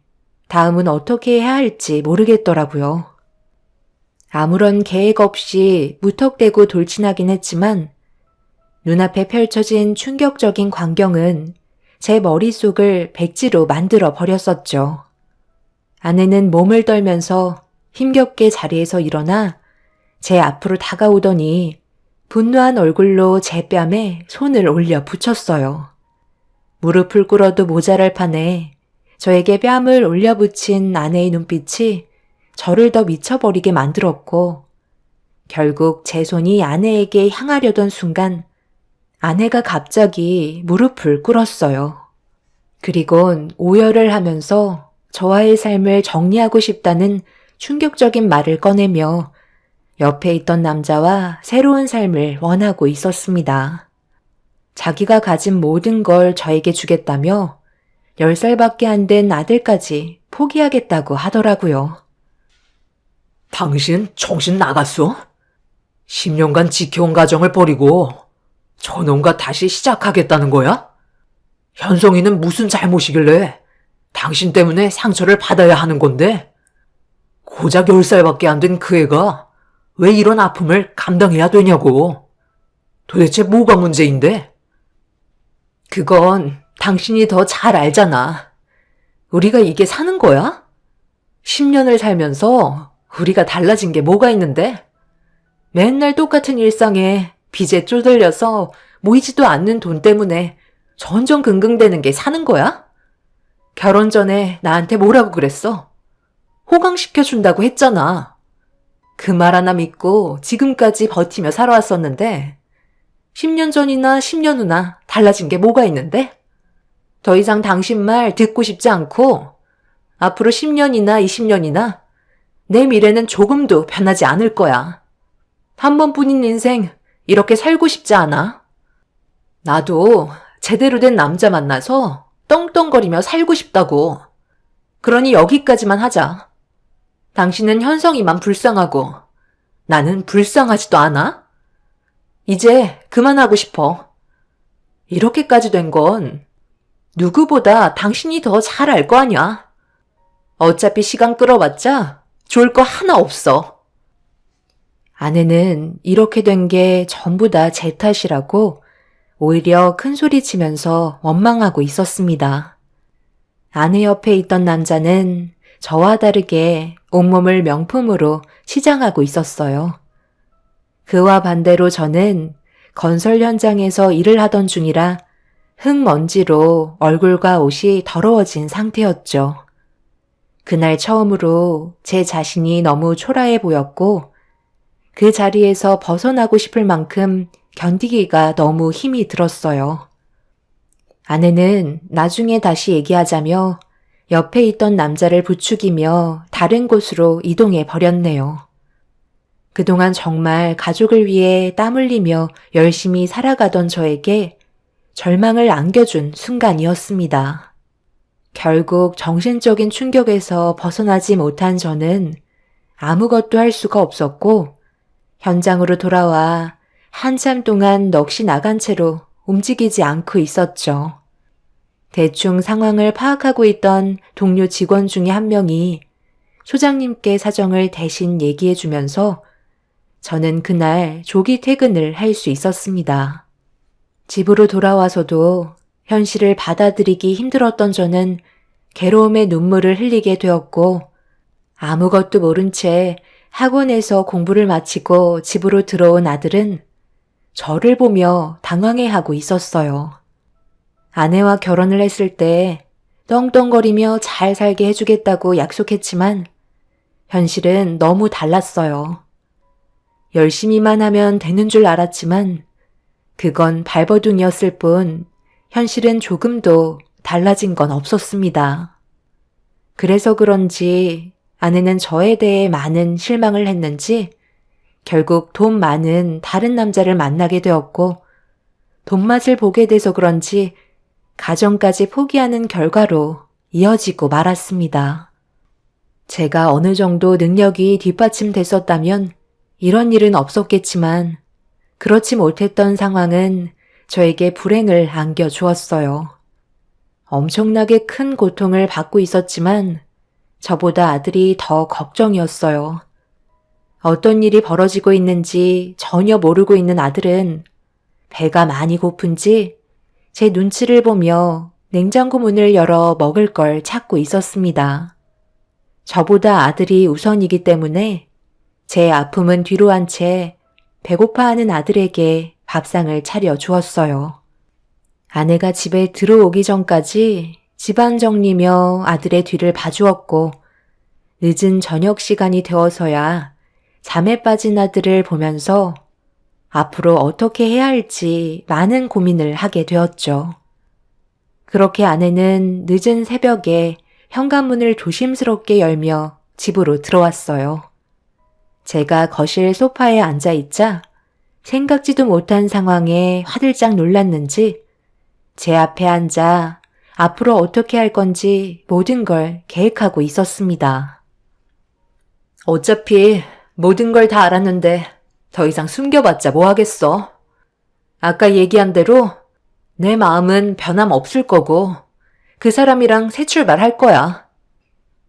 다음은 어떻게 해야 할지 모르겠더라고요. 아무런 계획 없이 무턱대고 돌진하긴 했지만 눈앞에 펼쳐진 충격적인 광경은 제 머릿속을 백지로 만들어 버렸었죠. 아내는 몸을 떨면서 힘겹게 자리에서 일어나 제 앞으로 다가오더니 분노한 얼굴로 제 뺨에 손을 올려 붙였어요. 무릎을 꿇어도 모자랄 판에 저에게 뺨을 올려 붙인 아내의 눈빛이 저를 더 미쳐버리게 만들었고 결국 제 손이 아내에게 향하려던 순간 아내가 갑자기 무릎을 꿇었어요. 그리곤 오열을 하면서 저와의 삶을 정리하고 싶다는 충격적인 말을 꺼내며 옆에 있던 남자와 새로운 삶을 원하고 있었습니다. 자기가 가진 모든 걸 저에게 주겠다며 10살밖에 안 된 아들까지 포기하겠다고 하더라고요. 당신 정신 나갔어? 10년간 지켜온 가정을 버리고 저놈과 다시 시작하겠다는 거야? 현성이는 무슨 잘못이길래 당신 때문에 상처를 받아야 하는 건데? 고작 10살밖에 안 된 그 애가 왜 이런 아픔을 감당해야 되냐고. 도대체 뭐가 문제인데? 그건 당신이 더 잘 알잖아. 우리가 이게 사는 거야? 10년을 살면서 우리가 달라진 게 뭐가 있는데? 맨날 똑같은 일상에 빚에 쪼들려서 모이지도 않는 돈 때문에 전전긍긍대는 게 사는 거야? 결혼 전에 나한테 뭐라고 그랬어? 호강시켜준다고 했잖아. 그 말 하나 믿고 지금까지 버티며 살아왔었는데 10년 전이나 10년 후나 달라진 게 뭐가 있는데? 더 이상 당신 말 듣고 싶지 않고 앞으로 10년이나 20년이나 내 미래는 조금도 변하지 않을 거야. 한 번뿐인 인생 이렇게 살고 싶지 않아. 나도 제대로 된 남자 만나서 떵떵거리며 살고 싶다고. 그러니 여기까지만 하자. 당신은 현성이만 불쌍하고 나는 불쌍하지도 않아? 이제 그만하고 싶어. 이렇게까지 된 건 누구보다 당신이 더 잘 알 거 아니야. 어차피 시간 끌어봤자 좋을 거 하나 없어. 아내는 이렇게 된 게 전부 다 제 탓이라고 오히려 큰 소리 치면서 원망하고 있었습니다. 아내 옆에 있던 남자는 저와 다르게 온몸을 명품으로 치장하고 있었어요. 그와 반대로 저는 건설 현장에서 일을 하던 중이라 흙먼지로 얼굴과 옷이 더러워진 상태였죠. 그날 처음으로 제 자신이 너무 초라해 보였고 그 자리에서 벗어나고 싶을 만큼 견디기가 너무 힘이 들었어요. 아내는 나중에 다시 얘기하자며 옆에 있던 남자를 부추기며 다른 곳으로 이동해 버렸네요. 그동안 정말 가족을 위해 땀 흘리며 열심히 살아가던 저에게 절망을 안겨준 순간이었습니다. 결국 정신적인 충격에서 벗어나지 못한 저는 아무것도 할 수가 없었고 현장으로 돌아와 한참 동안 넋이 나간 채로 움직이지 않고 있었죠. 대충 상황을 파악하고 있던 동료 직원 중에 한 명이 소장님께 사정을 대신 얘기해 주면서 저는 그날 조기 퇴근을 할 수 있었습니다. 집으로 돌아와서도 현실을 받아들이기 힘들었던 저는 괴로움의 눈물을 흘리게 되었고 아무것도 모른 채 학원에서 공부를 마치고 집으로 들어온 아들은 저를 보며 당황해하고 있었어요. 아내와 결혼을 했을 때 떵떵거리며 잘 살게 해주겠다고 약속했지만 현실은 너무 달랐어요. 열심히만 하면 되는 줄 알았지만 그건 발버둥이었을 뿐 현실은 조금도 달라진 건 없었습니다. 그래서 그런지 아내는 저에 대해 많은 실망을 했는지 결국 돈 많은 다른 남자를 만나게 되었고 돈맛을 보게 돼서 그런지 가정까지 포기하는 결과로 이어지고 말았습니다. 제가 어느 정도 능력이 뒷받침됐었다면 이런 일은 없었겠지만 그렇지 못했던 상황은 저에게 불행을 안겨주었어요. 엄청나게 큰 고통을 받고 있었지만 저보다 아들이 더 걱정이었어요. 어떤 일이 벌어지고 있는지 전혀 모르고 있는 아들은 배가 많이 고픈지 제 눈치를 보며 냉장고 문을 열어 먹을 걸 찾고 있었습니다. 저보다 아들이 우선이기 때문에 제 아픔은 뒤로 한 채 배고파하는 아들에게 밥상을 차려 주었어요. 아내가 집에 들어오기 전까지 집안 정리며 아들의 뒤를 봐주었고 늦은 저녁 시간이 되어서야 잠에 빠진 아들을 보면서 앞으로 어떻게 해야 할지 많은 고민을 하게 되었죠. 그렇게 아내는 늦은 새벽에 현관문을 조심스럽게 열며 집으로 들어왔어요. 제가 거실 소파에 앉아있자 생각지도 못한 상황에 화들짝 놀랐는지 제 앞에 앉아 앞으로 어떻게 할 건지 모든 걸 계획하고 있었습니다. 어차피 모든 걸 다 알았는데 더 이상 숨겨봤자 뭐 하겠어. 아까 얘기한 대로 내 마음은 변함없을 거고 그 사람이랑 새 출발할 거야.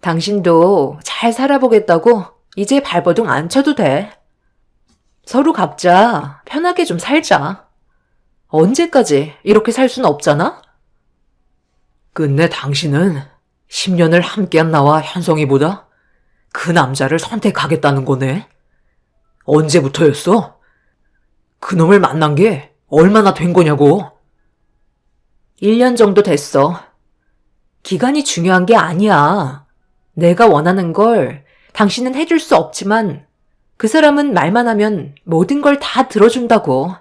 당신도 잘 살아보겠다고 이제 발버둥 안 쳐도 돼. 서로 각자 편하게 좀 살자. 언제까지 이렇게 살 수는 없잖아? 끝내 당신은 10년을 함께한 나와 현성이보다 그 남자를 선택하겠다는 거네? 언제부터였어? 그놈을 만난 게 얼마나 된 거냐고? 1년 정도 됐어. 기간이 중요한 게 아니야. 내가 원하는 걸 당신은 해줄 수 없지만 그 사람은 말만 하면 모든 걸 다 들어준다고.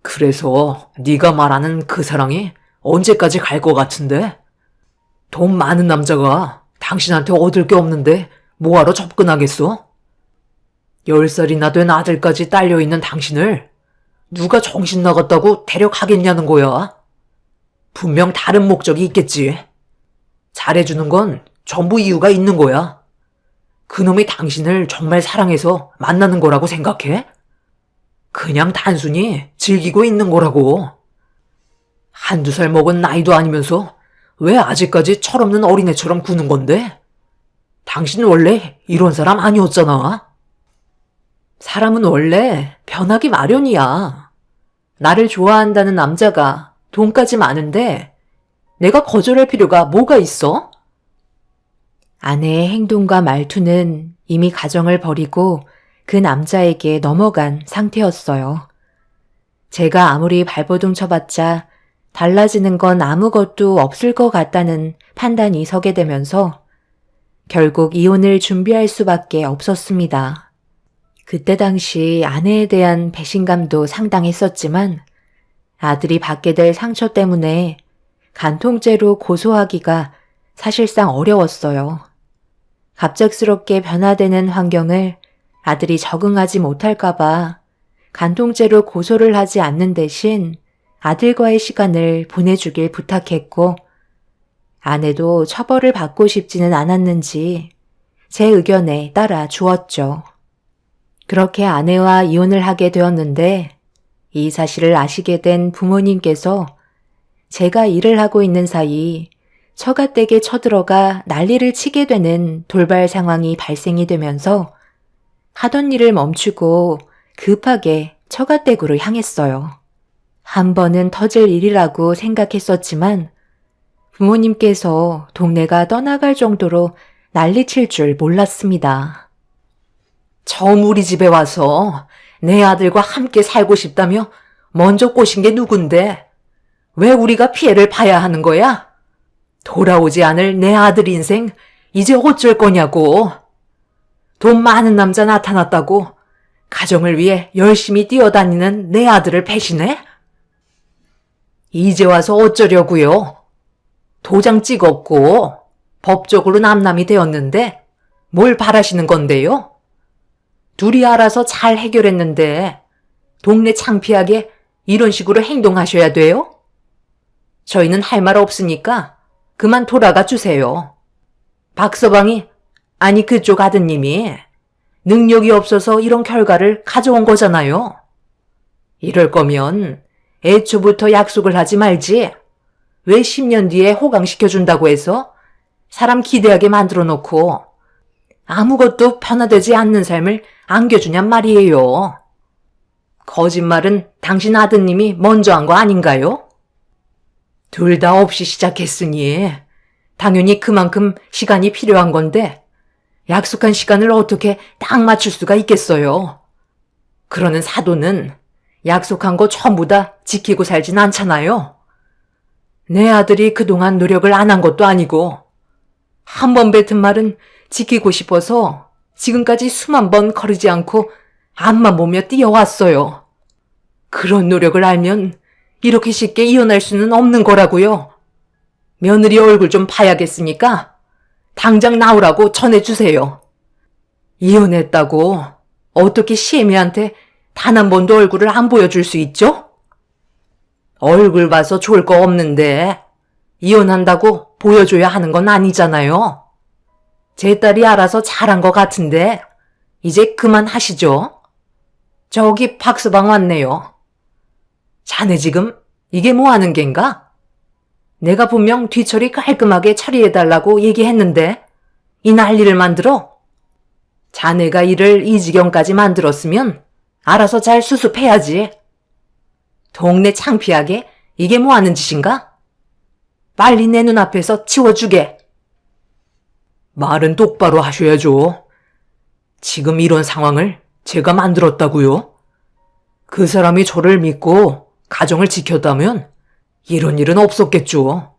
그래서 네가 말하는 그 사랑이 언제까지 갈 것 같은데? 돈 많은 남자가 당신한테 얻을 게 없는데 뭐하러 접근하겠어? 10살이나 된 아들까지 딸려있는 당신을 누가 정신 나갔다고 데려가겠냐는 거야. 분명 다른 목적이 있겠지. 잘해주는 건 전부 이유가 있는 거야. 그놈이 당신을 정말 사랑해서 만나는 거라고 생각해? 그냥 단순히 즐기고 있는 거라고. 한두 살 먹은 나이도 아니면서 왜 아직까지 철없는 어린애처럼 구는 건데? 당신 원래 이런 사람 아니었잖아. 사람은 원래 변하기 마련이야. 나를 좋아한다는 남자가 돈까지 많은데 내가 거절할 필요가 뭐가 있어? 아내의 행동과 말투는 이미 가정을 버리고 그 남자에게 넘어간 상태였어요. 제가 아무리 발버둥 쳐봤자 달라지는 건 아무것도 없을 것 같다는 판단이 서게 되면서 결국 이혼을 준비할 수밖에 없었습니다. 그때 당시 아내에 대한 배신감도 상당했었지만 아들이 받게 될 상처 때문에 간통죄로 고소하기가 사실상 어려웠어요. 갑작스럽게 변화되는 환경을 아들이 적응하지 못할까봐 간통죄로 고소를 하지 않는 대신 아들과의 시간을 보내주길 부탁했고 아내도 처벌을 받고 싶지는 않았는지 제 의견에 따라 주었죠. 그렇게 아내와 이혼을 하게 되었는데 이 사실을 아시게 된 부모님께서 제가 일을 하고 있는 사이 처가댁에 쳐들어가 난리를 치게 되는 돌발 상황이 발생이 되면서 하던 일을 멈추고 급하게 처가댁으로 향했어요. 한 번은 터질 일이라고 생각했었지만 부모님께서 동네가 떠나갈 정도로 난리칠 줄 몰랐습니다. 처음 우리 집에 와서 내 아들과 함께 살고 싶다며 먼저 꼬신 게 누군데? 왜 우리가 피해를 봐야 하는 거야? 돌아오지 않을 내 아들 인생 이제 어쩔 거냐고. 돈 많은 남자 나타났다고 가정을 위해 열심히 뛰어다니는 내 아들을 배신해? 이제 와서 어쩌려고요? 도장 찍었고 법적으로 남남이 되었는데 뭘 바라시는 건데요? 둘이 알아서 잘 해결했는데 동네 창피하게 이런 식으로 행동하셔야 돼요? 저희는 할 말 없으니까 그만 돌아가 주세요. 박서방이, 아니 그쪽 아드님이 능력이 없어서 이런 결과를 가져온 거잖아요. 이럴 거면 애초부터 약속을 하지 말지. 왜 10년 뒤에 호강시켜준다고 해서 사람 기대하게 만들어 놓고 아무것도 변화되지 않는 삶을 안겨주냔 말이에요. 거짓말은 당신 아드님이 먼저 한 거 아닌가요? 둘 다 없이 시작했으니 당연히 그만큼 시간이 필요한 건데 약속한 시간을 어떻게 딱 맞출 수가 있겠어요. 그러는 사도는 약속한 거 전부 다 지키고 살진 않잖아요. 내 아들이 그동안 노력을 안 한 것도 아니고 한 번 뱉은 말은 지키고 싶어서 지금까지 수만 번 거르지 않고 앞만 보며 뛰어왔어요. 그런 노력을 알면 이렇게 쉽게 이혼할 수는 없는 거라고요. 며느리 얼굴 좀 봐야겠으니까 당장 나오라고 전해주세요. 이혼했다고 어떻게 시애미한테 단 한 번도 얼굴을 안 보여줄 수 있죠? 얼굴 봐서 좋을 거 없는데 이혼한다고 보여줘야 하는 건 아니잖아요. 제 딸이 알아서 잘한 것 같은데 이제 그만하시죠. 저기 박서방 왔네요. 자네 지금 이게 뭐 하는 겐가? 내가 분명 뒤처리 깔끔하게 처리해달라고 얘기했는데 이 난리를 만들어? 자네가 일을 이 지경까지 만들었으면 알아서 잘 수습해야지. 동네 창피하게 이게 뭐 하는 짓인가? 빨리 내 눈앞에서 치워주게. 말은 똑바로 하셔야죠. 지금 이런 상황을 제가 만들었다고요? 그 사람이 저를 믿고 가정을 지켰다면 이런 일은 없었겠죠.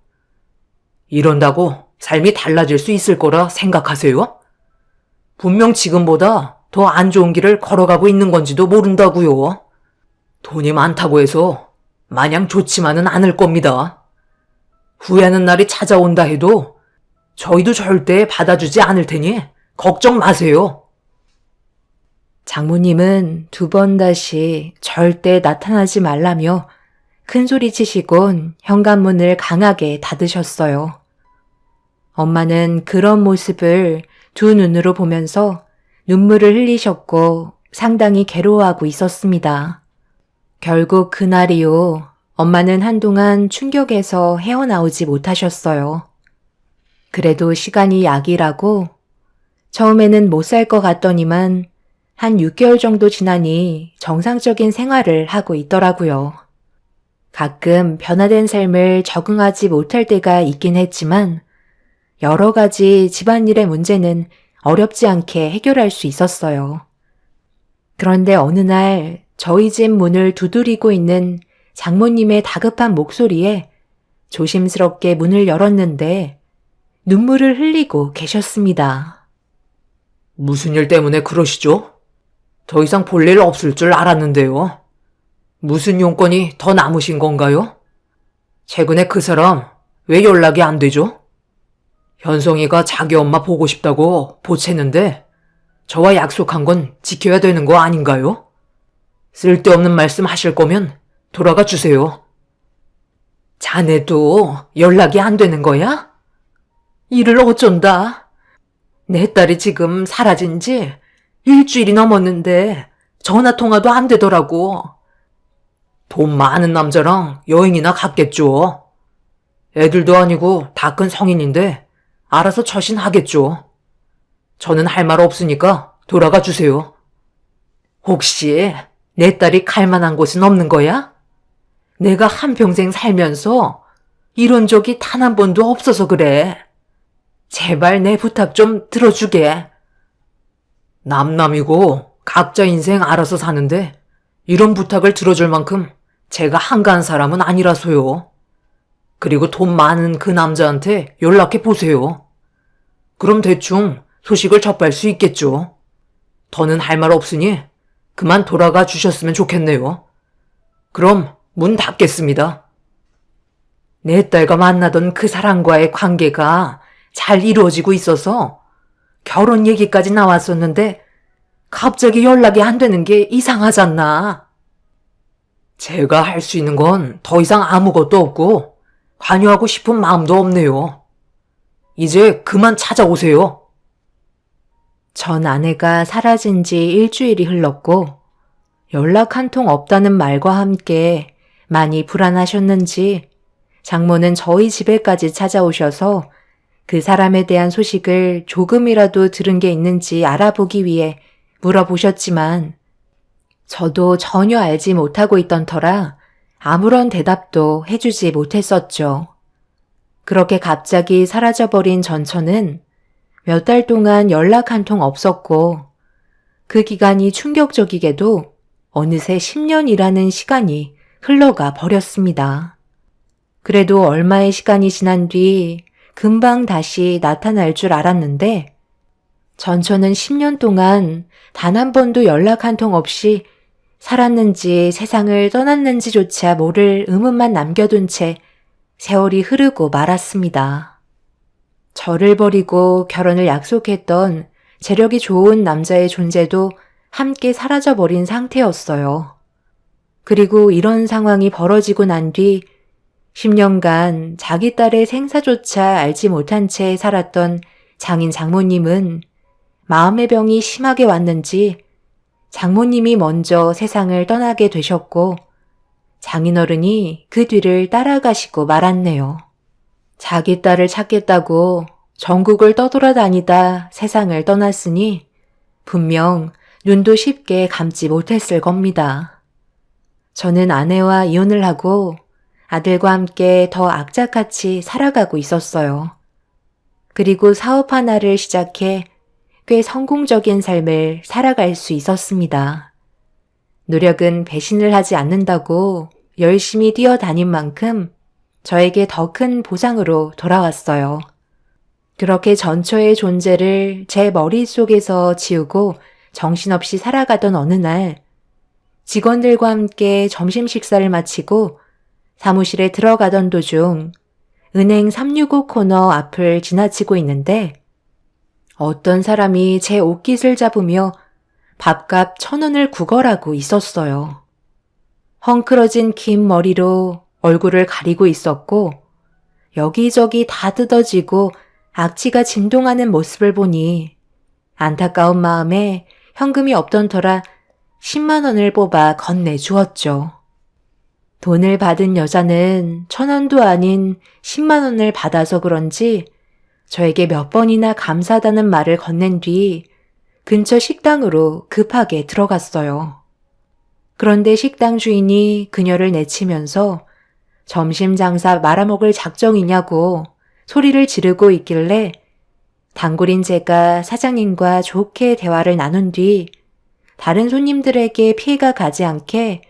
이런다고 삶이 달라질 수 있을 거라 생각하세요? 분명 지금보다 더 안 좋은 길을 걸어가고 있는 건지도 모른다고요. 돈이 많다고 해서 마냥 좋지만은 않을 겁니다. 후회하는 날이 찾아온다 해도 저희도 절대 받아주지 않을 테니 걱정 마세요. 장모님은 두 번 다시 절대 나타나지 말라며 큰 소리 치시곤 현관문을 강하게 닫으셨어요. 엄마는 그런 모습을 두 눈으로 보면서 눈물을 흘리셨고 상당히 괴로워하고 있었습니다. 결국 그날 이후 엄마는 한동안 충격에서 헤어나오지 못하셨어요. 그래도 시간이 약이라고 처음에는 못 살 것 같더니만 한 6개월 정도 지나니 정상적인 생활을 하고 있더라고요. 가끔 변화된 삶을 적응하지 못할 때가 있긴 했지만 여러 가지 집안일의 문제는 어렵지 않게 해결할 수 있었어요. 그런데 어느 날 저희 집 문을 두드리고 있는 장모님의 다급한 목소리에 조심스럽게 문을 열었는데 눈물을 흘리고 계셨습니다. 무슨 일 때문에 그러시죠? 더 이상 볼 일 없을 줄 알았는데요. 무슨 용건이 더 남으신 건가요? 최근에 그 사람 왜 연락이 안 되죠? 현성이가 자기 엄마 보고 싶다고 보채는데 저와 약속한 건 지켜야 되는 거 아닌가요? 쓸데없는 말씀 하실 거면 돌아가 주세요. 자네도 연락이 안 되는 거야? 이를 어쩐다. 내 딸이 지금 사라진 지 일주일이 넘었는데 전화 통화도 안 되더라고. 돈 많은 남자랑 여행이나 갔겠죠. 애들도 아니고 다 큰 성인인데 알아서 처신하겠죠. 저는 할 말 없으니까 돌아가 주세요. 혹시 내 딸이 갈 만한 곳은 없는 거야? 내가 한평생 살면서 이런 적이 단 한 번도 없어서 그래. 제발 내 부탁 좀 들어주게. 남남이고 각자 인생 알아서 사는데 이런 부탁을 들어줄 만큼 제가 한가한 사람은 아니라서요. 그리고 돈 많은 그 남자한테 연락해 보세요. 그럼 대충 소식을 접할 수 있겠죠. 더는 할 말 없으니 그만 돌아가 주셨으면 좋겠네요. 그럼 문 닫겠습니다. 내 딸과 만나던 그 사람과의 관계가 잘 이루어지고 있어서 결혼 얘기까지 나왔었는데 갑자기 연락이 안 되는 게 이상하잖아. 제가 할 수 있는 건 더 이상 아무것도 없고 관여하고 싶은 마음도 없네요. 이제 그만 찾아오세요. 전 아내가 사라진 지 일주일이 흘렀고 연락 한 통 없다는 말과 함께 많이 불안하셨는지 장모는 저희 집에까지 찾아오셔서 그 사람에 대한 소식을 조금이라도 들은 게 있는지 알아보기 위해 물어보셨지만 저도 전혀 알지 못하고 있던 터라 아무런 대답도 해주지 못했었죠. 그렇게 갑자기 사라져버린 전처는 몇 달 동안 연락 한 통 없었고 그 기간이 충격적이게도 어느새 10년이라는 시간이 흘러가 버렸습니다. 그래도 얼마의 시간이 지난 뒤 금방 다시 나타날 줄 알았는데 전처는 10년 동안 단 한 번도 연락 한 통 없이 살았는지 세상을 떠났는지조차 모를 의문만 남겨둔 채 세월이 흐르고 말았습니다. 저를 버리고 결혼을 약속했던 재력이 좋은 남자의 존재도 함께 사라져버린 상태였어요. 그리고 이런 상황이 벌어지고 난 뒤 10년간 자기 딸의 생사조차 알지 못한 채 살았던 장인 장모님은 마음의 병이 심하게 왔는지 장모님이 먼저 세상을 떠나게 되셨고 장인어른이 그 뒤를 따라가시고 말았네요. 자기 딸을 찾겠다고 전국을 떠돌아다니다 세상을 떠났으니 분명 눈도 쉽게 감지 못했을 겁니다. 저는 아내와 이혼을 하고 아들과 함께 더 악착같이 살아가고 있었어요. 그리고 사업 하나를 시작해 꽤 성공적인 삶을 살아갈 수 있었습니다. 노력은 배신을 하지 않는다고 열심히 뛰어다닌 만큼 저에게 더 큰 보상으로 돌아왔어요. 그렇게 전처의 존재를 제 머릿속에서 지우고 정신없이 살아가던 어느 날, 직원들과 함께 점심 식사를 마치고 사무실에 들어가던 도중 은행 365 코너 앞을 지나치고 있는데 어떤 사람이 제 옷깃을 잡으며 밥값 1,000원을 구걸하고 있었어요. 헝클어진 긴 머리로 얼굴을 가리고 있었고 여기저기 다 뜯어지고 악취가 진동하는 모습을 보니 안타까운 마음에 현금이 없던 터라 10만 원을 뽑아 건네주었죠. 돈을 받은 여자는 1,000원도 아닌 10만 원을 받아서 그런지 저에게 몇 번이나 감사하다는 말을 건넨 뒤 근처 식당으로 급하게 들어갔어요. 그런데 식당 주인이 그녀를 내치면서 점심 장사 말아먹을 작정이냐고 소리를 지르고 있길래 단골인 제가 사장님과 좋게 대화를 나눈 뒤 다른 손님들에게 피해가 가지 않게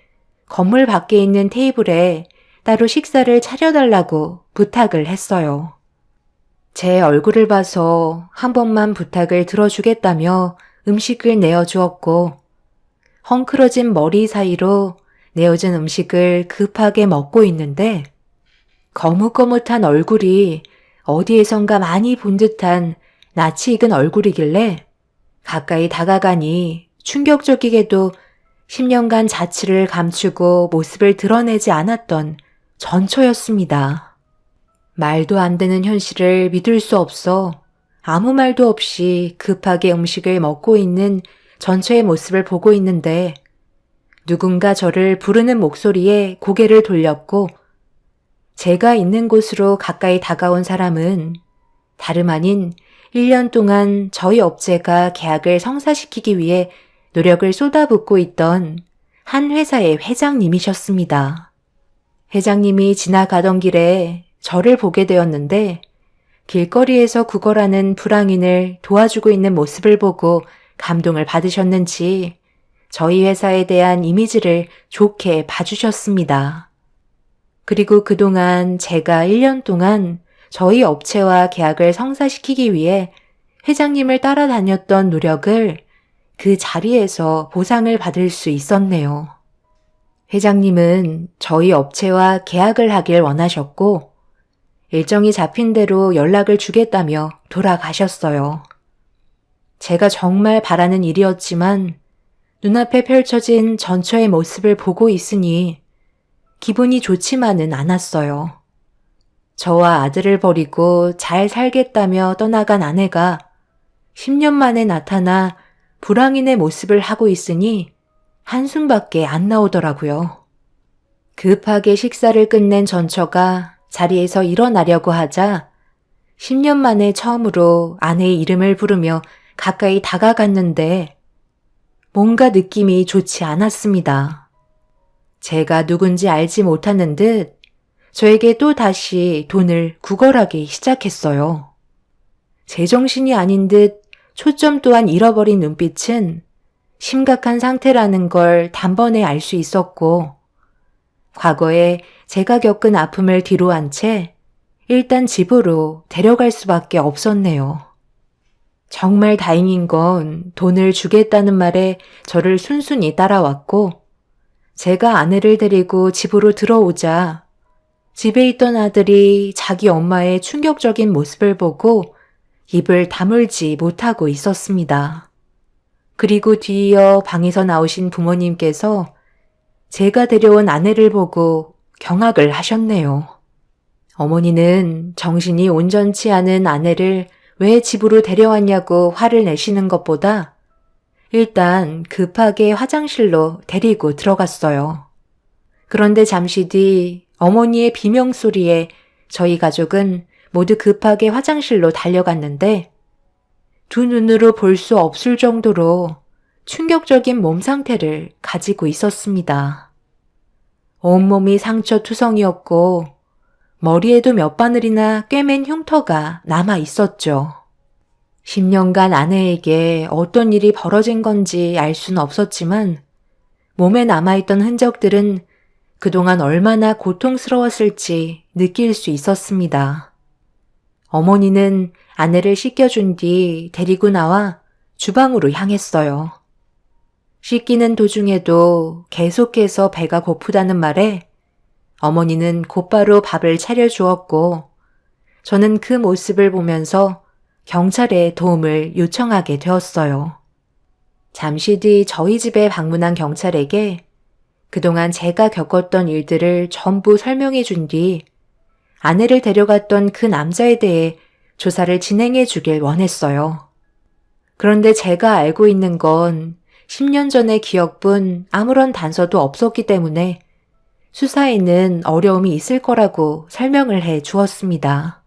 건물 밖에 있는 테이블에 따로 식사를 차려달라고 부탁을 했어요. 제 얼굴을 봐서 한 번만 부탁을 들어주겠다며 음식을 내어주었고 헝클어진 머리 사이로 내어진 음식을 급하게 먹고 있는데 거뭇거뭇한 얼굴이 어디에선가 많이 본 듯한 낯이 익은 얼굴이길래 가까이 다가가니 충격적이게도 10년간 자취를 감추고 모습을 드러내지 않았던 전처였습니다. 말도 안 되는 현실을 믿을 수 없어 아무 말도 없이 급하게 음식을 먹고 있는 전처의 모습을 보고 있는데 누군가 저를 부르는 목소리에 고개를 돌렸고 제가 있는 곳으로 가까이 다가온 사람은 다름 아닌 1년 동안 저희 업체가 계약을 성사시키기 위해 노력을 쏟아붓고 있던 한 회사의 회장님이셨습니다. 회장님이 지나가던 길에 저를 보게 되었는데 길거리에서 구걸하는 불황인을 도와주고 있는 모습을 보고 감동을 받으셨는지 저희 회사에 대한 이미지를 좋게 봐주셨습니다. 그리고 그동안 제가 1년 동안 저희 업체와 계약을 성사시키기 위해 회장님을 따라다녔던 노력을 그 자리에서 보상을 받을 수 있었네요. 회장님은 저희 업체와 계약을 하길 원하셨고 일정이 잡힌 대로 연락을 주겠다며 돌아가셨어요. 제가 정말 바라는 일이었지만 눈앞에 펼쳐진 전처의 모습을 보고 있으니 기분이 좋지만은 않았어요. 저와 아들을 버리고 잘 살겠다며 떠나간 아내가 10년 만에 나타나 불황인의 모습을 하고 있으니 한숨밖에 안 나오더라고요. 급하게 식사를 끝낸 전처가 자리에서 일어나려고 하자 10년 만에 처음으로 아내의 이름을 부르며 가까이 다가갔는데 뭔가 느낌이 좋지 않았습니다. 제가 누군지 알지 못하는 듯 저에게 또 다시 돈을 구걸하기 시작했어요. 제정신이 아닌 듯 초점 또한 잃어버린 눈빛은 심각한 상태라는 걸 단번에 알 수 있었고 과거에 제가 겪은 아픔을 뒤로한 채 일단 집으로 데려갈 수밖에 없었네요. 정말 다행인 건 돈을 주겠다는 말에 저를 순순히 따라왔고 제가 아내를 데리고 집으로 들어오자 집에 있던 아들이 자기 엄마의 충격적인 모습을 보고 입을 다물지 못하고 있었습니다. 그리고 뒤이어 방에서 나오신 부모님께서 제가 데려온 아내를 보고 경악을 하셨네요. 어머니는 정신이 온전치 않은 아내를 왜 집으로 데려왔냐고 화를 내시는 것보다 일단 급하게 화장실로 데리고 들어갔어요. 그런데 잠시 뒤 어머니의 비명소리에 저희 가족은 모두 급하게 화장실로 달려갔는데 두 눈으로 볼 수 없을 정도로 충격적인 몸 상태를 가지고 있었습니다. 온몸이 상처투성이었고 머리에도 몇 바늘이나 꿰맨 흉터가 남아 있었죠. 10년간 아내에게 어떤 일이 벌어진 건지 알 수는 없었지만 몸에 남아있던 흔적들은 그동안 얼마나 고통스러웠을지 느낄 수 있었습니다. 어머니는 아내를 씻겨준 뒤 데리고 나와 주방으로 향했어요. 씻기는 도중에도 계속해서 배가 고프다는 말에 어머니는 곧바로 밥을 차려주었고 저는 그 모습을 보면서 경찰에 도움을 요청하게 되었어요. 잠시 뒤 저희 집에 방문한 경찰에게 그동안 제가 겪었던 일들을 전부 설명해 준 뒤 아내를 데려갔던 그 남자에 대해 조사를 진행해 주길 원했어요. 그런데 제가 알고 있는 건 10년 전의 기억뿐 아무런 단서도 없었기 때문에 수사에는 어려움이 있을 거라고 설명을 해 주었습니다.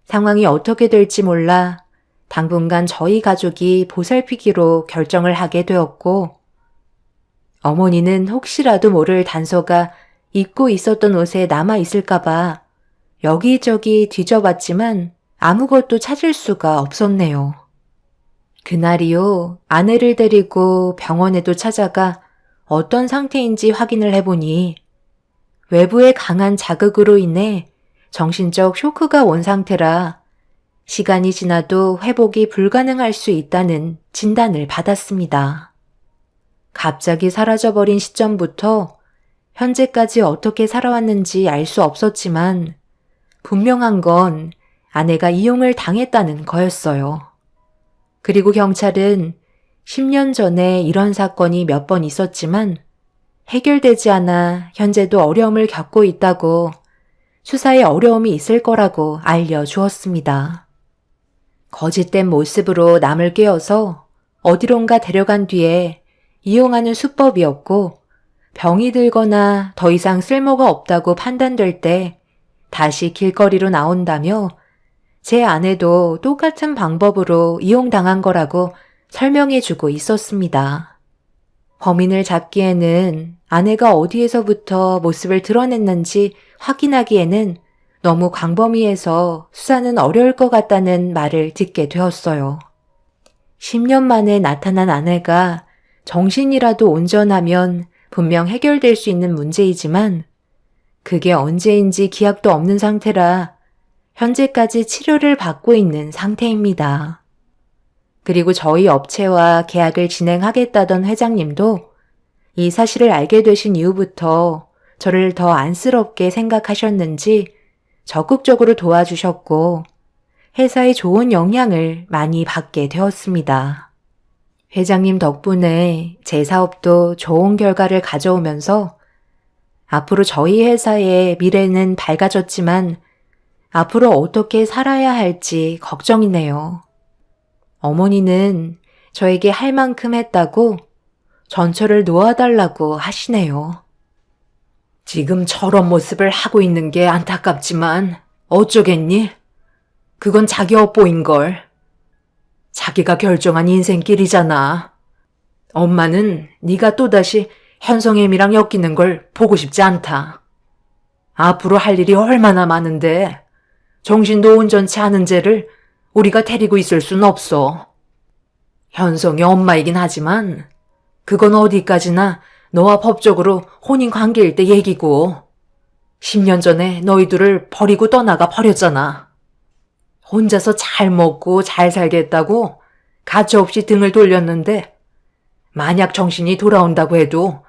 상황이 어떻게 될지 몰라 당분간 저희 가족이 보살피기로 결정을 하게 되었고 어머니는 혹시라도 모를 단서가 입고 있었던 옷에 남아 있을까봐 여기저기 뒤져봤지만 아무것도 찾을 수가 없었네요. 그날이요, 아내를 데리고 병원에도 찾아가 어떤 상태인지 확인을 해보니 외부의 강한 자극으로 인해 정신적 쇼크가 온 상태라 시간이 지나도 회복이 불가능할 수 있다는 진단을 받았습니다. 갑자기 사라져버린 시점부터 현재까지 어떻게 살아왔는지 알 수 없었지만 분명한 건 아내가 이용을 당했다는 거였어요. 그리고 경찰은 10년 전에 이런 사건이 몇 번 있었지만 해결되지 않아 현재도 어려움을 겪고 있다고 수사에 어려움이 있을 거라고 알려주었습니다. 거짓된 모습으로 남을 꿰어서 어디론가 데려간 뒤에 이용하는 수법이었고 병이 들거나 더 이상 쓸모가 없다고 판단될 때 다시 길거리로 나온다며 제 아내도 똑같은 방법으로 이용당한 거라고 설명해주고 있었습니다. 범인을 잡기에는 아내가 어디에서부터 모습을 드러냈는지 확인하기에는 너무 광범위해서 수사는 어려울 것 같다는 말을 듣게 되었어요. 10년 만에 나타난 아내가 정신이라도 온전하면 분명 해결될 수 있는 문제이지만 그게 언제인지 기약도 없는 상태라 현재까지 치료를 받고 있는 상태입니다. 그리고 저희 업체와 계약을 진행하겠다던 회장님도 이 사실을 알게 되신 이후부터 저를 더 안쓰럽게 생각하셨는지 적극적으로 도와주셨고 회사에 좋은 영향을 많이 받게 되었습니다. 회장님 덕분에 제 사업도 좋은 결과를 가져오면서 앞으로 저희 회사의 미래는 밝아졌지만 앞으로 어떻게 살아야 할지 걱정이네요. 어머니는 저에게 할 만큼 했다고 전처를 놓아달라고 하시네요. 지금 저런 모습을 하고 있는 게 안타깝지만 어쩌겠니? 그건 자기 업보인걸. 자기가 결정한 인생길이잖아. 엄마는 네가 또다시 현성애미랑 엮이는 걸 보고 싶지 않다. 앞으로 할 일이 얼마나 많은데 정신도 온전치 않은 쟤를 우리가 데리고 있을 순 없어. 현성이 엄마이긴 하지만 그건 어디까지나 너와 법적으로 혼인 관계일 때 얘기고 10년 전에 너희들을 버리고 떠나가 버렸잖아. 혼자서 잘 먹고 잘 살겠다고 가차없이 등을 돌렸는데 만약 정신이 돌아온다고 해도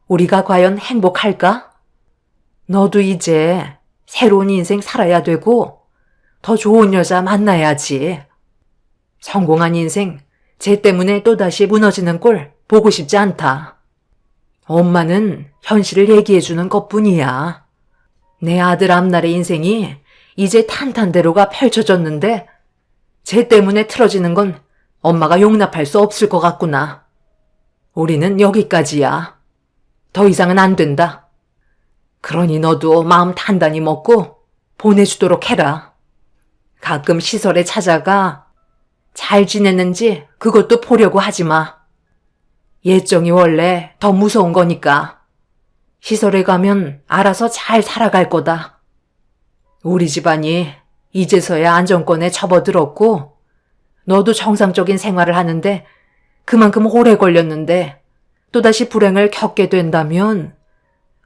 우리가 과연 행복할까? 너도 이제 새로운 인생 살아야 되고 더 좋은 여자 만나야지. 성공한 인생 쟤 때문에 또다시 무너지는 꼴 보고 싶지 않다. 엄마는 현실을 얘기해주는 것뿐이야. 내 아들 앞날의 인생이 이제 탄탄대로가 펼쳐졌는데 쟤 때문에 틀어지는 건 엄마가 용납할 수 없을 것 같구나. 우리는 여기까지야. 더 이상은 안 된다. 그러니 너도 마음 단단히 먹고 보내주도록 해라. 가끔 시설에 찾아가 잘 지냈는지 그것도 보려고 하지 마. 예정이 원래 더 무서운 거니까. 시설에 가면 알아서 잘 살아갈 거다. 우리 집안이 이제서야 안정권에 접어들었고, 너도 정상적인 생활을 하는데 그만큼 오래 걸렸는데 또다시 불행을 겪게 된다면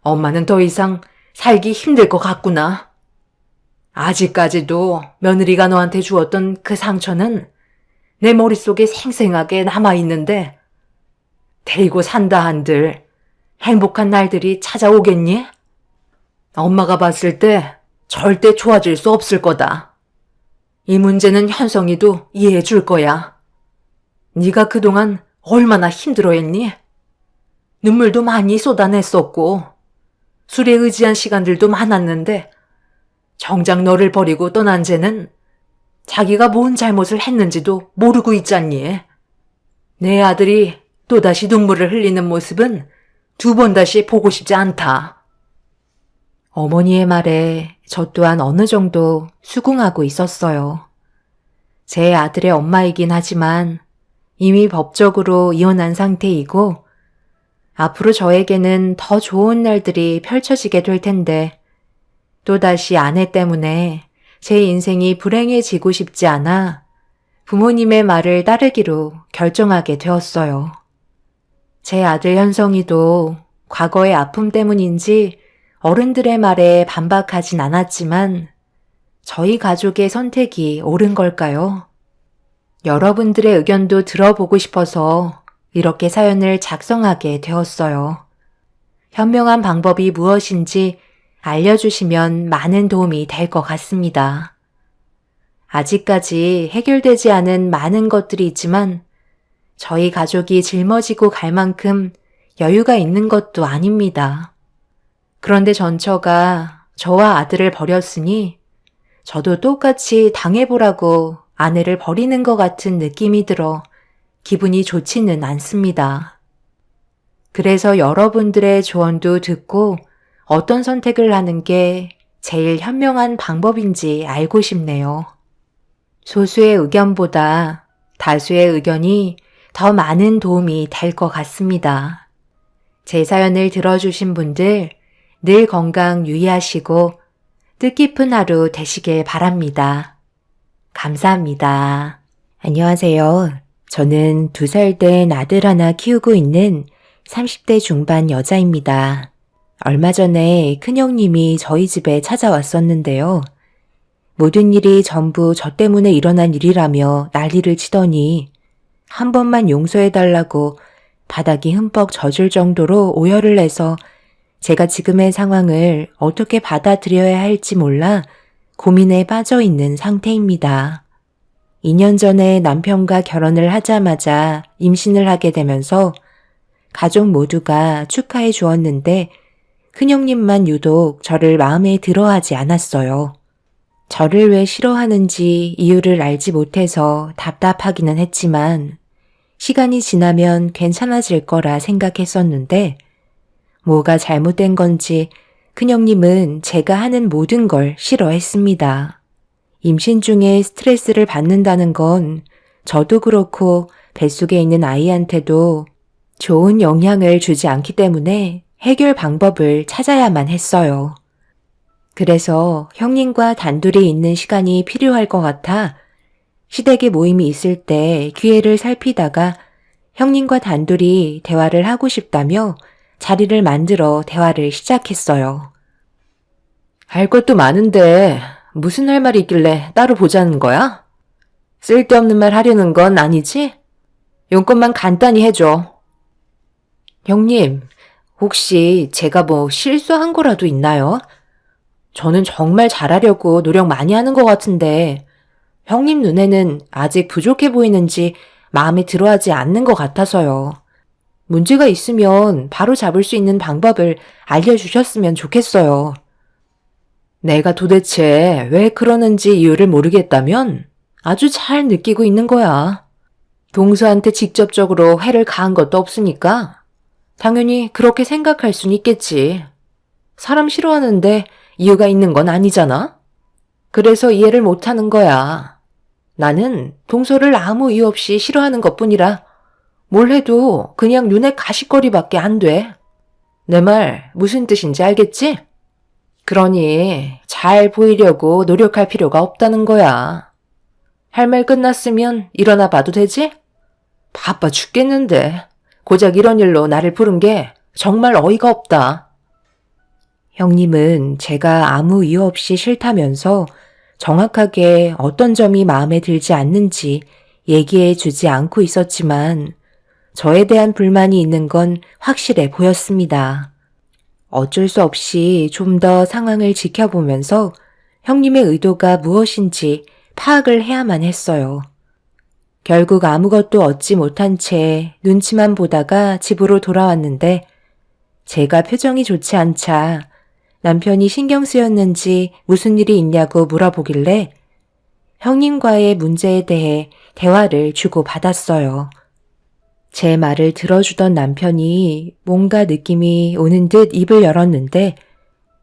엄마는 더 이상 살기 힘들 것 같구나. 아직까지도 며느리가 너한테 주었던 그 상처는 내 머릿속에 생생하게 남아있는데 데리고 산다 한들 행복한 날들이 찾아오겠니? 엄마가 봤을 때 절대 좋아질 수 없을 거다. 이 문제는 현성이도 이해해 줄 거야. 네가 그동안 얼마나 힘들어했니? 눈물도 많이 쏟아냈었고 술에 의지한 시간들도 많았는데 정작 너를 버리고 떠난 쟤는 자기가 뭔 잘못을 했는지도 모르고 있잖니. 내 아들이 또다시 눈물을 흘리는 모습은 두 번 다시 보고 싶지 않다. 어머니의 말에 저 또한 어느 정도 수긍하고 있었어요. 제 아들의 엄마이긴 하지만 이미 법적으로 이혼한 상태이고 앞으로 저에게는 더 좋은 날들이 펼쳐지게 될 텐데 또다시 아내 때문에 제 인생이 불행해지고 싶지 않아 부모님의 말을 따르기로 결정하게 되었어요. 제 아들 현성이도 과거의 아픔 때문인지 어른들의 말에 반박하진 않았지만 저희 가족의 선택이 옳은 걸까요? 여러분들의 의견도 들어보고 싶어서 이렇게 사연을 작성하게 되었어요. 현명한 방법이 무엇인지 알려주시면 많은 도움이 될 것 같습니다. 아직까지 해결되지 않은 많은 것들이 있지만 저희 가족이 짊어지고 갈 만큼 여유가 있는 것도 아닙니다. 그런데 전처가 저와 아들을 버렸으니 저도 똑같이 당해보라고 아내를 버리는 것 같은 느낌이 들어 기분이 좋지는 않습니다. 그래서 여러분들의 조언도 듣고 어떤 선택을 하는 게 제일 현명한 방법인지 알고 싶네요. 소수의 의견보다 다수의 의견이 더 많은 도움이 될 것 같습니다. 제 사연을 들어주신 분들 늘 건강 유의하시고 뜻깊은 하루 되시길 바랍니다. 감사합니다. 안녕하세요. 저는 2살 된 아들 하나 키우고 있는 30대 중반 여자입니다. 얼마 전에 큰형님이 저희 집에 찾아왔었는데요. 모든 일이 전부 저 때문에 일어난 일이라며 난리를 치더니 한 번만 용서해달라고 바닥이 흠뻑 젖을 정도로 오열을 해서 제가 지금의 상황을 어떻게 받아들여야 할지 몰라 고민에 빠져 있는 상태입니다. 2년 전에 남편과 결혼을 하자마자 임신을 하게 되면서 가족 모두가 축하해 주었는데 큰형님만 유독 저를 마음에 들어하지 않았어요. 저를 왜 싫어하는지 이유를 알지 못해서 답답하기는 했지만 시간이 지나면 괜찮아질 거라 생각했었는데 뭐가 잘못된 건지 큰형님은 제가 하는 모든 걸 싫어했습니다. 임신 중에 스트레스를 받는다는 건 저도 그렇고 뱃속에 있는 아이한테도 좋은 영향을 주지 않기 때문에 해결 방법을 찾아야만 했어요. 그래서 형님과 단둘이 있는 시간이 필요할 것 같아 시댁에 모임이 있을 때 기회를 살피다가 형님과 단둘이 대화를 하고 싶다며 자리를 만들어 대화를 시작했어요. 할 것도 많은데 무슨 할 말이 있길래 따로 보자는 거야? 쓸데없는 말 하려는 건 아니지? 용건만 간단히 해줘. 형님, 혹시 제가 뭐 실수한 거라도 있나요? 저는 정말 잘하려고 노력 많이 하는 것 같은데 형님 눈에는 아직 부족해 보이는지 마음에 들어하지 않는 것 같아서요. 문제가 있으면 바로 잡을 수 있는 방법을 알려주셨으면 좋겠어요. 내가 도대체 왜 그러는지 이유를 모르겠다면 아주 잘 느끼고 있는 거야. 동서한테 직접적으로 해를 가한 것도 없으니까 당연히 그렇게 생각할 순 있겠지. 사람 싫어하는데 이유가 있는 건 아니잖아? 그래서 이해를 못하는 거야. 나는 동서를 아무 이유 없이 싫어하는 것뿐이라 뭘 해도 그냥 눈에 가시거리밖에 안 돼. 내 말 무슨 뜻인지 알겠지? 그러니 잘 보이려고 노력할 필요가 없다는 거야. 할 말 끝났으면 일어나 봐도 되지? 바빠 죽겠는데 고작 이런 일로 나를 부른 게 정말 어이가 없다. 형님은 제가 아무 이유 없이 싫다면서 정확하게 어떤 점이 마음에 들지 않는지 얘기해 주지 않고 있었지만 저에 대한 불만이 있는 건 확실해 보였습니다. 어쩔 수 없이 좀 더 상황을 지켜보면서 형님의 의도가 무엇인지 파악을 해야만 했어요. 결국 아무것도 얻지 못한 채 눈치만 보다가 집으로 돌아왔는데 제가 표정이 좋지 않자 남편이 신경 쓰였는지 무슨 일이 있냐고 물어보길래 형님과의 문제에 대해 대화를 주고받았어요. 제 말을 들어주던 남편이 뭔가 느낌이 오는 듯 입을 열었는데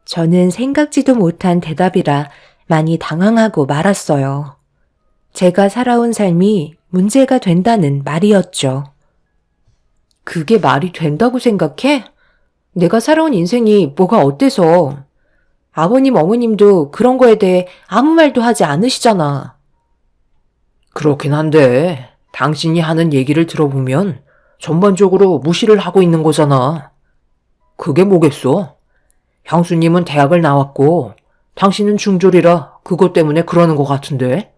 저는 생각지도 못한 대답이라 많이 당황하고 말았어요. 제가 살아온 삶이 문제가 된다는 말이었죠. 그게 말이 된다고 생각해? 내가 살아온 인생이 뭐가 어때서? 아버님, 어머님도 그런 거에 대해 아무 말도 하지 않으시잖아. 그렇긴 한데 당신이 하는 얘기를 들어보면 전반적으로 무시를 하고 있는 거잖아. 그게 뭐겠어? 형수님은 대학을 나왔고 당신은 중졸이라 그것 때문에 그러는 것 같은데.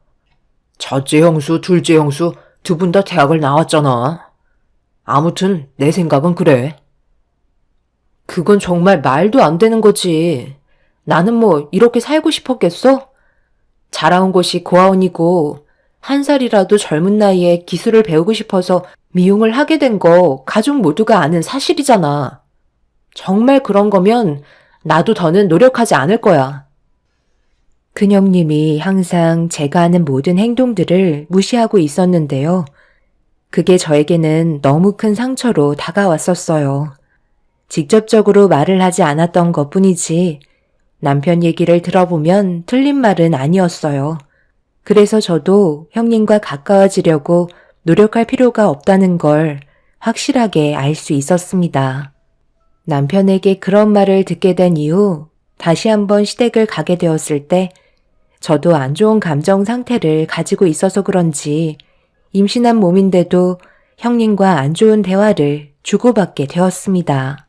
첫째 형수, 둘째 형수 두 분 다 대학을 나왔잖아. 아무튼 내 생각은 그래. 그건 정말 말도 안 되는 거지. 나는 뭐 이렇게 살고 싶었겠어? 자라온 곳이 고아원이고 1살이라도 젊은 나이에 기술을 배우고 싶어서 미용을 하게 된 거 가족 모두가 아는 사실이잖아. 정말 그런 거면 나도 더는 노력하지 않을 거야. 큰형님이 항상 제가 하는 모든 행동들을 무시하고 있었는데요. 그게 저에게는 너무 큰 상처로 다가왔었어요. 직접적으로 말을 하지 않았던 것뿐이지 남편 얘기를 들어보면 틀린 말은 아니었어요. 그래서 저도 형님과 가까워지려고 노력할 필요가 없다는 걸 확실하게 알 수 있었습니다. 남편에게 그런 말을 듣게 된 이후 다시 한번 시댁을 가게 되었을 때 저도 안 좋은 감정 상태를 가지고 있어서 그런지 임신한 몸인데도 형님과 안 좋은 대화를 주고받게 되었습니다.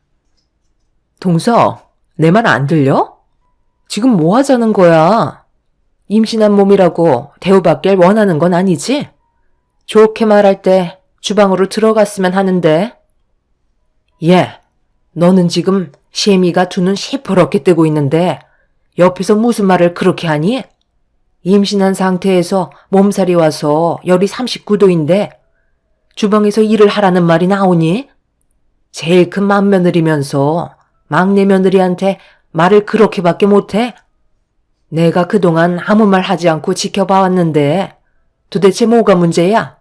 동서, 내 말 안 들려? 지금 뭐 하자는 거야? 임신한 몸이라고 대우받길 원하는 건 아니지? 좋게 말할 때 주방으로 들어갔으면 하는데. 예, 너는 지금 시애미가 두 눈 시퍼렇게 뜨고 있는데 옆에서 무슨 말을 그렇게 하니? 임신한 상태에서 몸살이 와서 열이 39도인데 주방에서 일을 하라는 말이 나오니? 제일 큰 맏며느리면서 막내 며느리한테 말을 그렇게밖에 못해? 내가 그동안 아무 말 하지 않고 지켜봐왔는데 도대체 뭐가 문제야?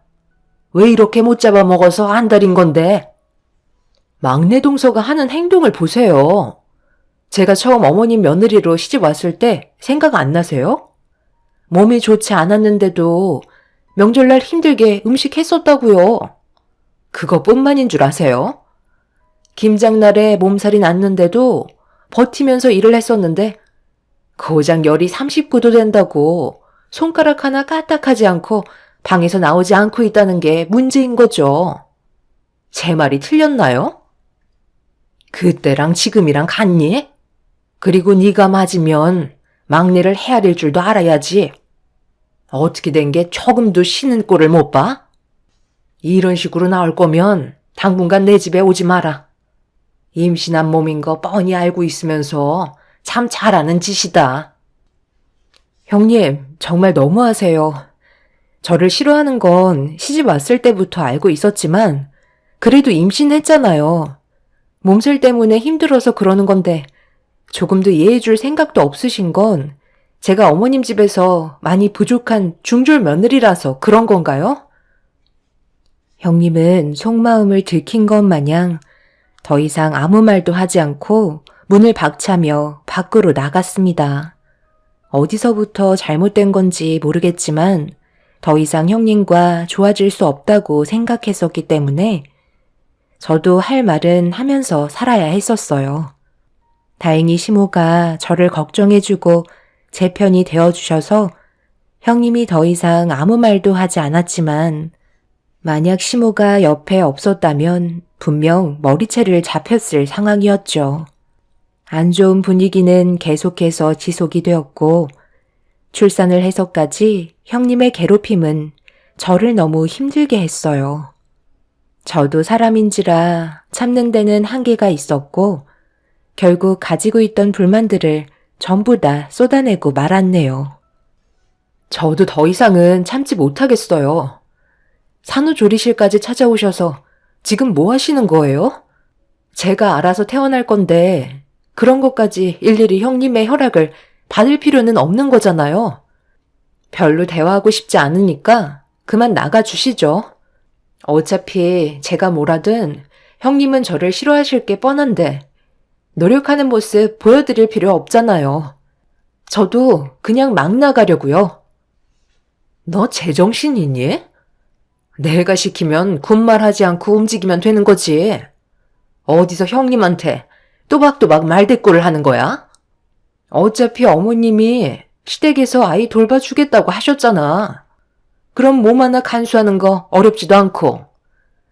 왜 이렇게 못 잡아먹어서 안달인 건데? 막내 동서가 하는 행동을 보세요. 제가 처음 어머님 며느리로 시집 왔을 때 생각 안 나세요? 몸이 좋지 않았는데도 명절날 힘들게 음식 했었다고요. 그것뿐만인 줄 아세요? 김장날에 몸살이 났는데도 버티면서 일을 했었는데 고작 열이 39도 된다고 손가락 하나 까딱하지 않고 방에서 나오지 않고 있다는 게 문제인 거죠. 제 말이 틀렸나요? 그때랑 지금이랑 같니? 그리고 네가 맞으면 막내를 헤아릴 줄도 알아야지. 어떻게 된 게 조금도 쉬는 꼴을 못 봐? 이런 식으로 나올 거면 당분간 내 집에 오지 마라. 임신한 몸인 거 뻔히 알고 있으면서 참 잘하는 짓이다. 형님, 정말 너무하세요. 저를 싫어하는 건 시집 왔을 때부터 알고 있었지만 그래도 임신했잖아요. 몸살 때문에 힘들어서 그러는 건데 조금도 이해해줄 생각도 없으신 건 제가 어머님 집에서 많이 부족한 중졸 며느리라서 그런 건가요? 형님은 속마음을 들킨 것 마냥 더 이상 아무 말도 하지 않고 문을 박차며 밖으로 나갔습니다. 어디서부터 잘못된 건지 모르겠지만 더 이상 형님과 좋아질 수 없다고 생각했었기 때문에 저도 할 말은 하면서 살아야 했었어요. 다행히 시모가 저를 걱정해주고 제 편이 되어주셔서 형님이 더 이상 아무 말도 하지 않았지만 만약 시모가 옆에 없었다면 분명 머리채를 잡혔을 상황이었죠. 안 좋은 분위기는 계속해서 지속이 되었고 출산을 해서까지 형님의 괴롭힘은 저를 너무 힘들게 했어요. 저도 사람인지라 참는 데는 한계가 있었고 결국 가지고 있던 불만들을 전부 다 쏟아내고 말았네요. 저도 더 이상은 참지 못하겠어요. 산후조리실까지 찾아오셔서 지금 뭐 하시는 거예요? 제가 알아서 태어날 건데 그런 것까지 일일이 형님의 허락을 받을 필요는 없는 거잖아요. 별로 대화하고 싶지 않으니까 그만 나가주시죠. 어차피 제가 뭐라든 형님은 저를 싫어하실 게 뻔한데 노력하는 모습 보여드릴 필요 없잖아요. 저도 그냥 막 나가려고요. 너 제정신이니? 내가 시키면 군말하지 않고 움직이면 되는 거지. 어디서 형님한테 또박또박 말대꾸를 하는 거야? 어차피 어머님이 시댁에서 아이 돌봐주겠다고 하셨잖아. 그럼 몸 하나 간수하는 거 어렵지도 않고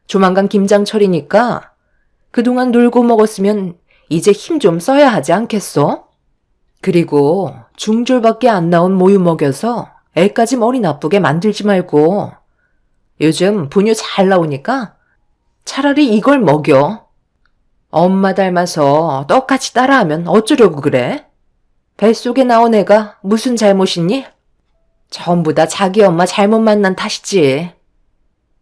조만간 김장철이니까 그동안 놀고 먹었으면 이제 힘 좀 써야 하지 않겠어? 그리고 중졸밖에 안 나온 모유 먹여서 애까지 머리 나쁘게 만들지 말고 요즘 분유 잘 나오니까 차라리 이걸 먹여. 엄마 닮아서 똑같이 따라하면 어쩌려고 그래? 뱃속에 나온 애가 무슨 잘못이니? 전부 다 자기 엄마 잘못 만난 탓이지.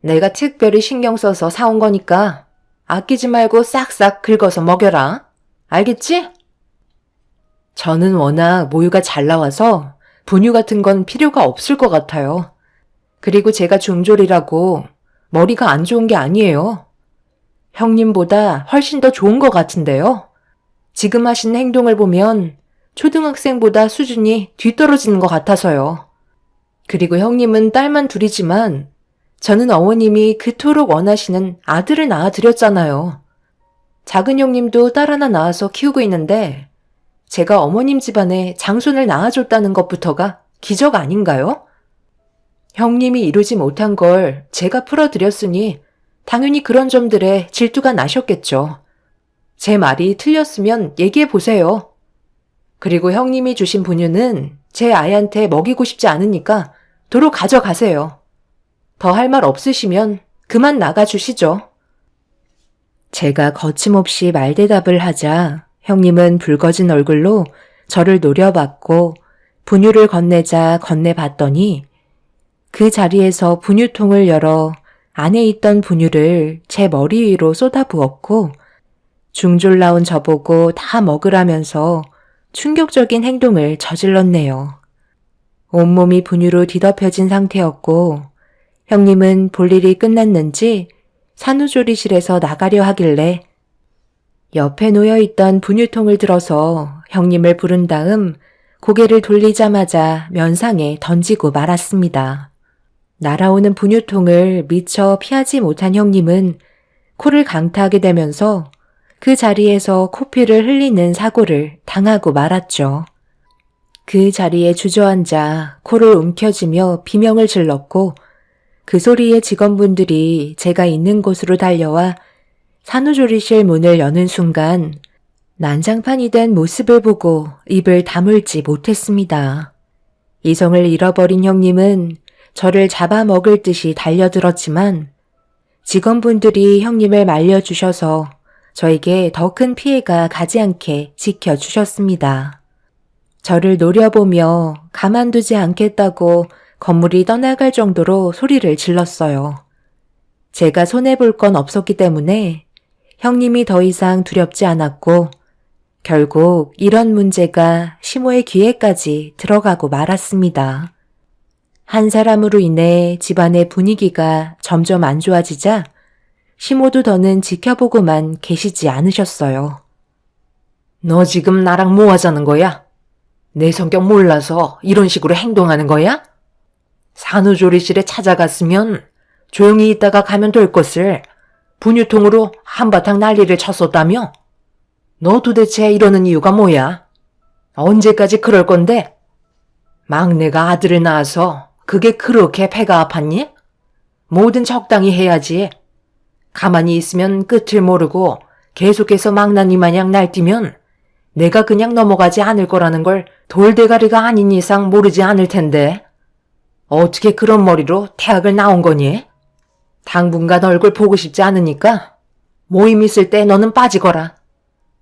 내가 특별히 신경 써서 사온 거니까 아끼지 말고 싹싹 긁어서 먹여라. 알겠지? 저는 워낙 모유가 잘 나와서 분유 같은 건 필요가 없을 것 같아요. 그리고 제가 중졸이라고 머리가 안 좋은 게 아니에요. 형님보다 훨씬 더 좋은 것 같은데요. 지금 하시는 행동을 보면 초등학생보다 수준이 뒤떨어지는 것 같아서요. 그리고 형님은 딸만 둘이지만 저는 어머님이 그토록 원하시는 아들을 낳아드렸잖아요. 작은 형님도 딸 하나 낳아서 키우고 있는데 제가 어머님 집안에 장손을 낳아줬다는 것부터가 기적 아닌가요? 형님이 이루지 못한 걸 제가 풀어드렸으니 당연히 그런 점들에 질투가 나셨겠죠. 제 말이 틀렸으면 얘기해 보세요. 그리고 형님이 주신 분유는 제 아이한테 먹이고 싶지 않으니까 도로 가져가세요. 더 할 말 없으시면 그만 나가주시죠. 제가 거침없이 말대답을 하자 형님은 붉어진 얼굴로 저를 노려봤고 분유를 건네자 건네봤더니 그 자리에서 분유통을 열어 안에 있던 분유를 제 머리 위로 쏟아부었고 중졸 나온 저보고 다 먹으라면서 충격적인 행동을 저질렀네요. 온몸이 분유로 뒤덮여진 상태였고 형님은 볼 일이 끝났는지 산후조리실에서 나가려 하길래 옆에 놓여있던 분유통을 들어서 형님을 부른 다음 고개를 돌리자마자 면상에 던지고 말았습니다. 날아오는 분유통을 미처 피하지 못한 형님은 코를 강타하게 되면서 그 자리에서 코피를 흘리는 사고를 당하고 말았죠. 그 자리에 주저앉아 코를 움켜쥐며 비명을 질렀고 그 소리에 직원분들이 제가 있는 곳으로 달려와 산후조리실 문을 여는 순간 난장판이 된 모습을 보고 입을 다물지 못했습니다. 이성을 잃어버린 형님은 저를 잡아먹을 듯이 달려들었지만 직원분들이 형님을 말려주셔서 저에게 더 큰 피해가 가지 않게 지켜주셨습니다. 저를 노려보며 가만두지 않겠다고 건물이 떠나갈 정도로 소리를 질렀어요. 제가 손해볼 건 없었기 때문에 형님이 더 이상 두렵지 않았고 결국 이런 문제가 시모의 귀에까지 들어가고 말았습니다. 한 사람으로 인해 집안의 분위기가 점점 안 좋아지자 시모도 더는 지켜보고만 계시지 않으셨어요. 너 지금 나랑 뭐 하자는 거야? 내 성격 몰라서 이런 식으로 행동하는 거야? 산후조리실에 찾아갔으면 조용히 있다가 가면 될 것을 분유통으로 한바탕 난리를 쳤었다며? 너 도대체 이러는 이유가 뭐야? 언제까지 그럴 건데? 막내가 아들을 낳아서 그게 그렇게 배가 아팠니? 뭐든 적당히 해야지. 가만히 있으면 끝을 모르고 계속해서 망나니 마냥 날뛰면 내가 그냥 넘어가지 않을 거라는 걸 돌대가리가 아닌 이상 모르지 않을 텐데. 어떻게 그런 머리로 대학을 나온 거니? 당분간 얼굴 보고 싶지 않으니까 모임 있을 때 너는 빠지거라.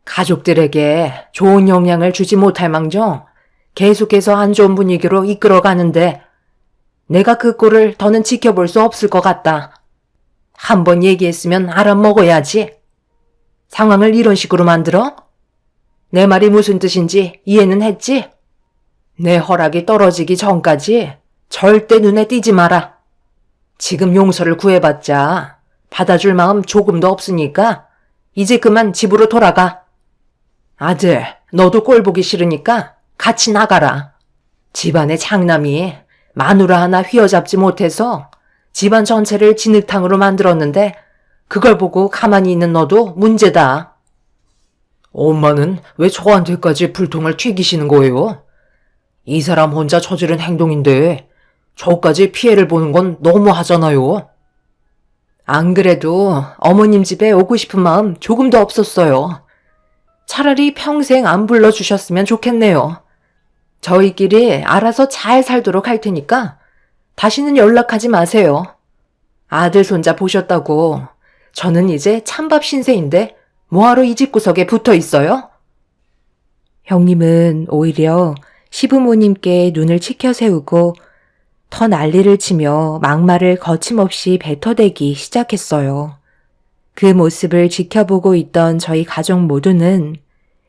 가족들에게 좋은 영향을 주지 못할 망정 계속해서 안 좋은 분위기로 이끌어가는데 내가 그 꼴을 더는 지켜볼 수 없을 것 같다. 한번 얘기했으면 알아먹어야지. 상황을 이런 식으로 만들어? 내 말이 무슨 뜻인지 이해는 했지? 내 허락이 떨어지기 전까지 절대 눈에 띄지 마라. 지금 용서를 구해봤자 받아줄 마음 조금도 없으니까 이제 그만 집으로 돌아가. 아들, 너도 꼴 보기 싫으니까 같이 나가라. 집안의 장남이 마누라 하나 휘어잡지 못해서 집안 전체를 진흙탕으로 만들었는데 그걸 보고 가만히 있는 너도 문제다. 엄마는 왜 저한테까지 불통을 튀기시는 거예요? 이 사람 혼자 저지른 행동인데 저까지 피해를 보는 건 너무하잖아요. 안 그래도 어머님 집에 오고 싶은 마음 조금도 없었어요. 차라리 평생 안 불러주셨으면 좋겠네요. 저희끼리 알아서 잘 살도록 할 테니까 다시는 연락하지 마세요. 아들 손자 보셨다고 저는 이제 찬밥 신세인데 뭐하러 이 집구석에 붙어 있어요? 형님은 오히려 시부모님께 눈을 치켜 세우고 더 난리를 치며 막말을 거침없이 뱉어대기 시작했어요. 그 모습을 지켜보고 있던 저희 가족 모두는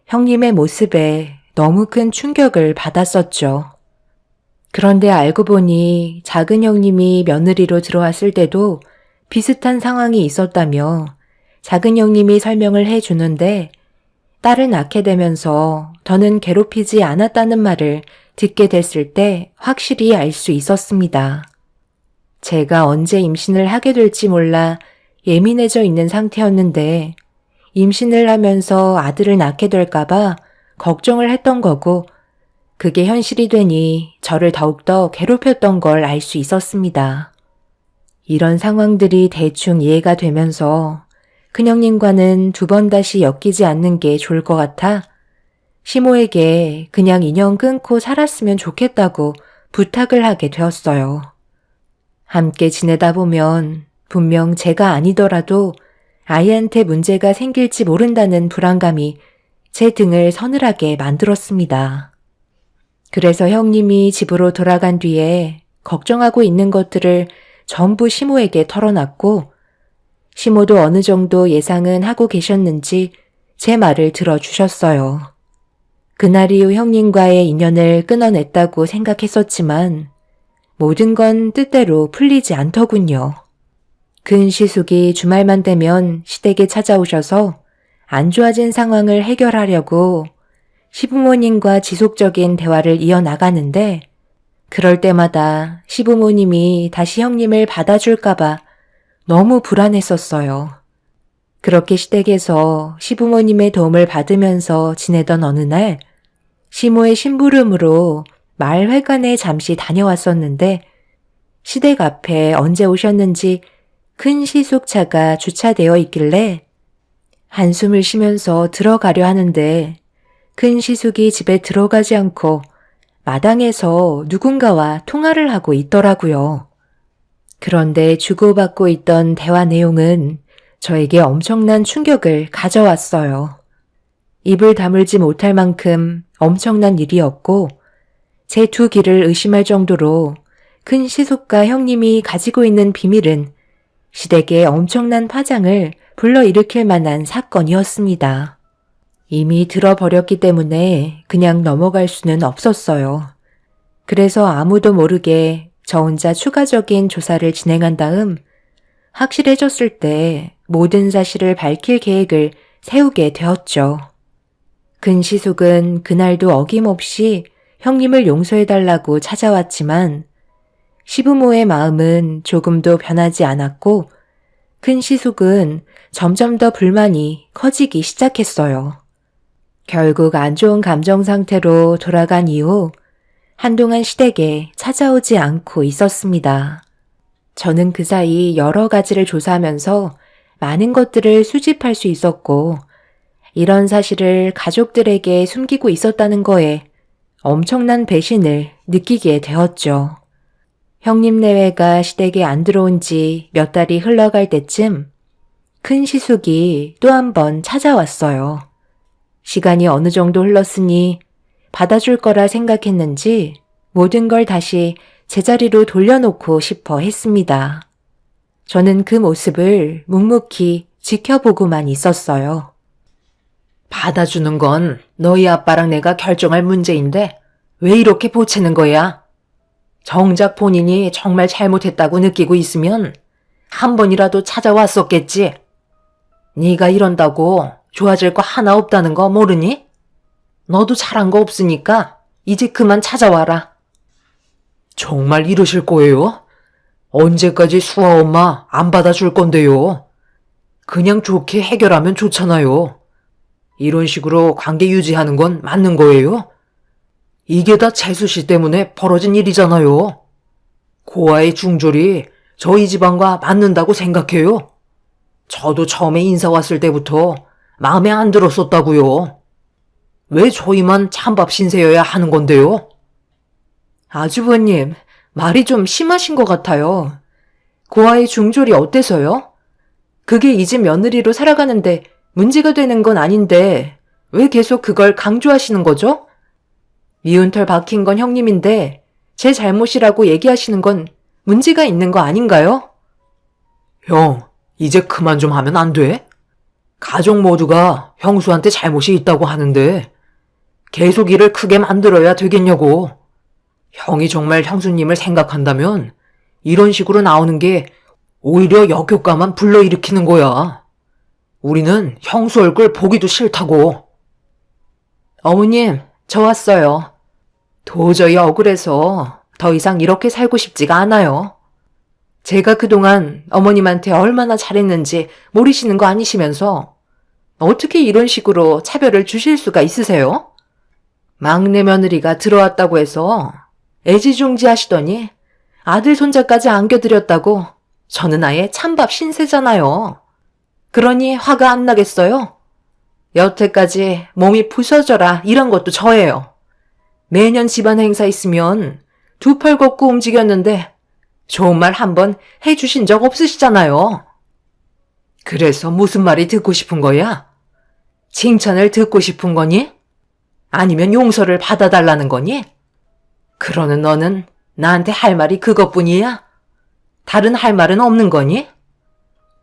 형님의 모습에 너무 큰 충격을 받았었죠. 그런데 알고 보니 작은 형님이 며느리로 들어왔을 때도 비슷한 상황이 있었다며 작은 형님이 설명을 해주는데 딸을 낳게 되면서 더는 괴롭히지 않았다는 말을 듣게 됐을 때 확실히 알 수 있었습니다. 제가 언제 임신을 하게 될지 몰라 예민해져 있는 상태였는데 임신을 하면서 아들을 낳게 될까봐 걱정을 했던 거고 그게 현실이 되니 저를 더욱더 괴롭혔던 걸 알 수 있었습니다. 이런 상황들이 대충 이해가 되면서 큰형님과는 두 번 다시 엮이지 않는 게 좋을 것 같아 시모에게 그냥 인연 끊고 살았으면 좋겠다고 부탁을 하게 되었어요. 함께 지내다 보면 분명 제가 아니더라도 아이한테 문제가 생길지 모른다는 불안감이 제 등을 서늘하게 만들었습니다. 그래서 형님이 집으로 돌아간 뒤에 걱정하고 있는 것들을 전부 시모에게 털어놨고 시모도 어느 정도 예상은 하고 계셨는지 제 말을 들어주셨어요. 그날 이후 형님과의 인연을 끊어냈다고 생각했었지만 모든 건 뜻대로 풀리지 않더군요. 근시숙이 주말만 되면 시댁에 찾아오셔서 안 좋아진 상황을 해결하려고 시부모님과 지속적인 대화를 이어나가는데 그럴 때마다 시부모님이 다시 형님을 받아줄까봐 너무 불안했었어요. 그렇게 시댁에서 시부모님의 도움을 받으면서 지내던 어느 날 시모의 심부름으로 마을회관에 잠시 다녀왔었는데 시댁 앞에 언제 오셨는지 큰 시숙차가 주차되어 있길래 한숨을 쉬면서 들어가려 하는데 큰 시숙이 집에 들어가지 않고 마당에서 누군가와 통화를 하고 있더라고요. 그런데 주고받고 있던 대화 내용은 저에게 엄청난 충격을 가져왔어요. 입을 다물지 못할 만큼 엄청난 일이었고 제 두 귀를 의심할 정도로 큰 시숙과 형님이 가지고 있는 비밀은 시댁에 엄청난 파장을 불러일으킬 만한 사건이었습니다. 이미 들어버렸기 때문에 그냥 넘어갈 수는 없었어요. 그래서 아무도 모르게 저 혼자 추가적인 조사를 진행한 다음 확실해졌을 때 모든 사실을 밝힐 계획을 세우게 되었죠. 근시숙은 그날도 어김없이 형님을 용서해달라고 찾아왔지만 시부모의 마음은 조금도 변하지 않았고 근시숙은 점점 더 불만이 커지기 시작했어요. 결국 안 좋은 감정 상태로 돌아간 이후 한동안 시댁에 찾아오지 않고 있었습니다. 저는 그 사이 여러 가지를 조사하면서 많은 것들을 수집할 수 있었고, 이런 사실을 가족들에게 숨기고 있었다는 거에 엄청난 배신을 느끼게 되었죠. 형님 내외가 시댁에 안 들어온 지 몇 달이 흘러갈 때쯤 큰 시숙이 또 한 번 찾아왔어요. 시간이 어느 정도 흘렀으니 받아줄 거라 생각했는지 모든 걸 다시 제자리로 돌려놓고 싶어 했습니다. 저는 그 모습을 묵묵히 지켜보고만 있었어요. 받아주는 건 너희 아빠랑 내가 결정할 문제인데 왜 이렇게 보채는 거야? 정작 본인이 정말 잘못했다고 느끼고 있으면 한 번이라도 찾아왔었겠지. 네가 이런다고 좋아질 거 하나 없다는 거 모르니? 너도 잘한 거 없으니까 이제 그만 찾아와라. 정말 이러실 거예요? 언제까지 수아 엄마 안 받아줄 건데요? 그냥 좋게 해결하면 좋잖아요. 이런 식으로 관계 유지하는 건 맞는 거예요? 이게 다 재수 씨 때문에 벌어진 일이잖아요. 고아의 중졸이 저희 집안과 맞는다고 생각해요. 저도 처음에 인사 왔을 때부터 마음에 안 들었었다고요. 왜 저희만 찬밥 신세여야 하는 건데요? 아주버님, 말이 좀 심하신 것 같아요. 고아의 중졸이 어때서요? 그게 이 집 며느리로 살아가는데 문제가 되는 건 아닌데 왜 계속 그걸 강조하시는 거죠? 미운 털 박힌 건 형님인데 제 잘못이라고 얘기하시는 건 문제가 있는 거 아닌가요? 형, 이제 그만 좀 하면 안 돼? 가족 모두가 형수한테 잘못이 있다고 하는데 계속 일을 크게 만들어야 되겠냐고. 형이 정말 형수님을 생각한다면 이런 식으로 나오는 게 오히려 역효과만 불러일으키는 거야. 우리는 형수 얼굴 보기도 싫다고. 어머님, 저 왔어요. 도저히 억울해서 더 이상 이렇게 살고 싶지가 않아요. 제가 그동안 어머님한테 얼마나 잘했는지 모르시는 거 아니시면서 어떻게 이런 식으로 차별을 주실 수가 있으세요? 막내 며느리가 들어왔다고 해서 애지중지 하시더니 아들 손자까지 안겨드렸다고 저는 아예 찬밥 신세잖아요. 그러니 화가 안 나겠어요? 여태까지 몸이 부서져라 이런 것도 저예요. 매년 집안 행사 있으면 두 팔 걷고 움직였는데 좋은 말 한 번 해주신 적 없으시잖아요. 그래서 무슨 말이 듣고 싶은 거야? 칭찬을 듣고 싶은 거니? 아니면 용서를 받아달라는 거니? 그러는 너는 나한테 할 말이 그것뿐이야? 다른 할 말은 없는 거니?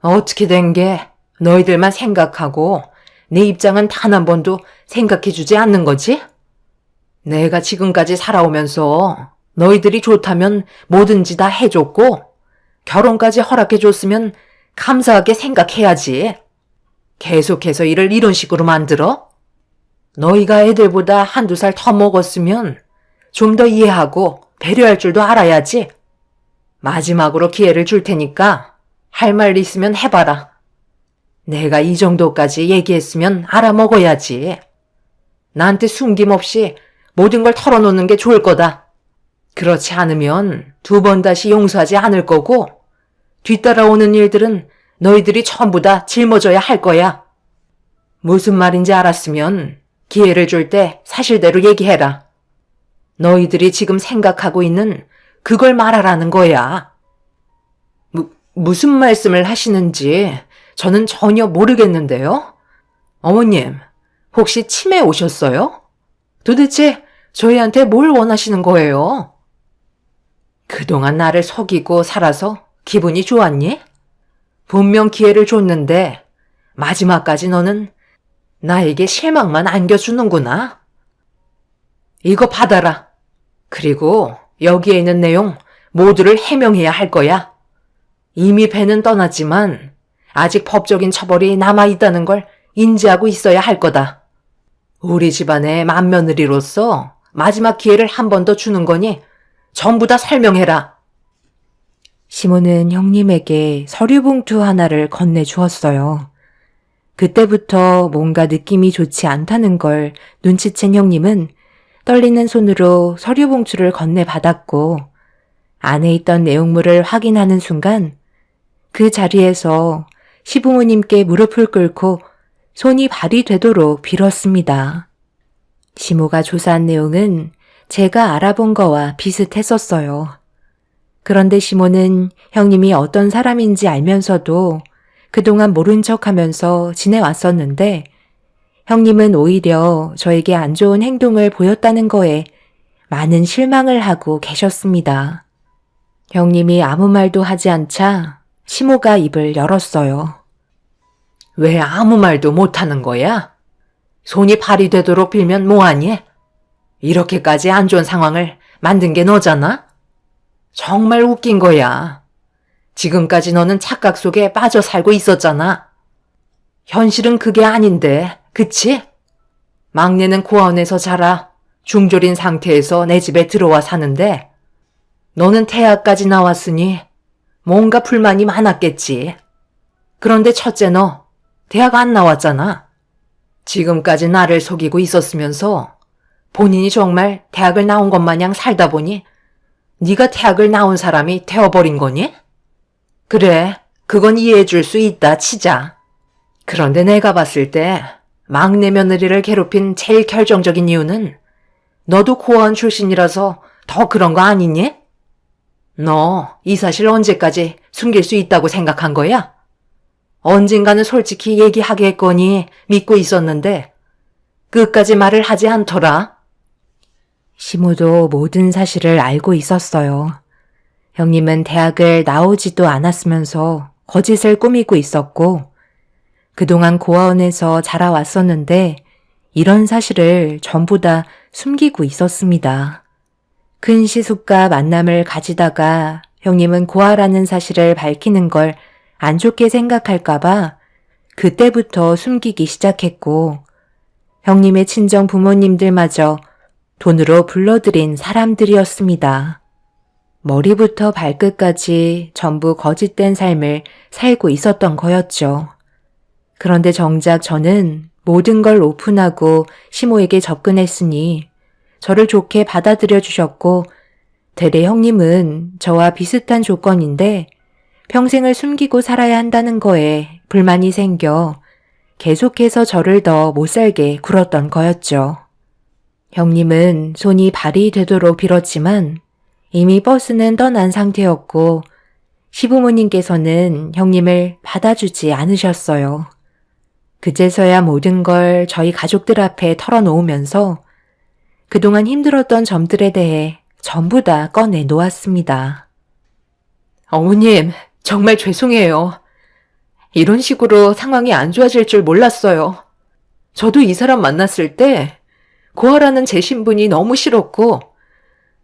어떻게 된 게 너희들만 생각하고 내 입장은 단 한 번도 생각해주지 않는 거지? 내가 지금까지 살아오면서 너희들이 좋다면 뭐든지 다 해줬고 결혼까지 허락해줬으면 감사하게 생각해야지. 계속해서 일을 이런 식으로 만들어? 너희가 애들보다 한두 살 더 먹었으면 좀 더 이해하고 배려할 줄도 알아야지. 마지막으로 기회를 줄 테니까 할 말 있으면 해봐라. 내가 이 정도까지 얘기했으면 알아먹어야지. 나한테 숨김없이 모든 걸 털어놓는 게 좋을 거다. 그렇지 않으면 두 번 다시 용서하지 않을 거고 뒤따라오는 일들은 너희들이 전부 다 짊어져야 할 거야. 무슨 말인지 알았으면 기회를 줄 때 사실대로 얘기해라. 너희들이 지금 생각하고 있는 그걸 말하라는 거야. 무슨 말씀을 하시는지 저는 전혀 모르겠는데요. 어머님, 혹시 치매 오셨어요? 도대체 저희한테 뭘 원하시는 거예요? 그동안 나를 속이고 살아서 기분이 좋았니? 분명 기회를 줬는데 마지막까지 너는 나에게 실망만 안겨주는구나. 이거 받아라. 그리고 여기에 있는 내용 모두를 해명해야 할 거야. 이미 배는 떠났지만 아직 법적인 처벌이 남아있다는 걸 인지하고 있어야 할 거다. 우리 집안의 맏며느리로서 마지막 기회를 한 번 더 주는 거니 전부 다 설명해라. 시모는 형님에게 서류 봉투 하나를 건네주었어요. 그때부터 뭔가 느낌이 좋지 않다는 걸 눈치챈 형님은 떨리는 손으로 서류 봉투를 건네받았고 안에 있던 내용물을 확인하는 순간 그 자리에서 시부모님께 무릎을 꿇고 손이 발이 되도록 빌었습니다. 시모가 조사한 내용은 제가 알아본 거와 비슷했었어요. 그런데 시모는 형님이 어떤 사람인지 알면서도 그동안 모른 척하면서 지내왔었는데 형님은 오히려 저에게 안 좋은 행동을 보였다는 거에 많은 실망을 하고 계셨습니다. 형님이 아무 말도 하지 않자 시모가 입을 열었어요. 왜 아무 말도 못하는 거야? 손이 발이 되도록 빌면 뭐하니? 이렇게까지 안 좋은 상황을 만든 게 너잖아? 정말 웃긴 거야. 지금까지 너는 착각 속에 빠져 살고 있었잖아. 현실은 그게 아닌데, 그치? 막내는 고아원에서 자라 중졸인 상태에서 내 집에 들어와 사는데 너는 대학까지 나왔으니 뭔가 불만이 많았겠지. 그런데 첫째 너 대학 안 나왔잖아. 지금까지 나를 속이고 있었으면서 본인이 정말 대학을 나온 것 마냥 살다 보니 네가 대학을 나온 사람이 되어버린 거니? 그래, 그건 이해해 줄 수 있다 치자. 그런데 내가 봤을 때 막내 며느리를 괴롭힌 제일 결정적인 이유는 너도 고아원 출신이라서 더 그런 거 아니니? 너 이 사실 언제까지 숨길 수 있다고 생각한 거야? 언젠가는 솔직히 얘기하겠거니 믿고 있었는데 끝까지 말을 하지 않더라. 시모도 모든 사실을 알고 있었어요. 형님은 대학을 나오지도 않았으면서 거짓을 꾸미고 있었고 그동안 고아원에서 자라왔었는데 이런 사실을 전부 다 숨기고 있었습니다. 큰 시숙과 만남을 가지다가 형님은 고아라는 사실을 밝히는 걸 안 좋게 생각할까봐 그때부터 숨기기 시작했고 형님의 친정 부모님들마저 돈으로 불러들인 사람들이었습니다. 머리부터 발끝까지 전부 거짓된 삶을 살고 있었던 거였죠. 그런데 정작 저는 모든 걸 오픈하고 시모에게 접근했으니 저를 좋게 받아들여 주셨고 대래 형님은 저와 비슷한 조건인데 평생을 숨기고 살아야 한다는 거에 불만이 생겨 계속해서 저를 더 못살게 굴었던 거였죠. 형님은 손이 발이 되도록 빌었지만 이미 버스는 떠난 상태였고 시부모님께서는 형님을 받아주지 않으셨어요. 그제서야 모든 걸 저희 가족들 앞에 털어놓으면서 그동안 힘들었던 점들에 대해 전부 다 꺼내 놓았습니다. 어머님, 정말 죄송해요. 이런 식으로 상황이 안 좋아질 줄 몰랐어요. 저도 이 사람 만났을 때 고아라는 제 신분이 너무 싫었고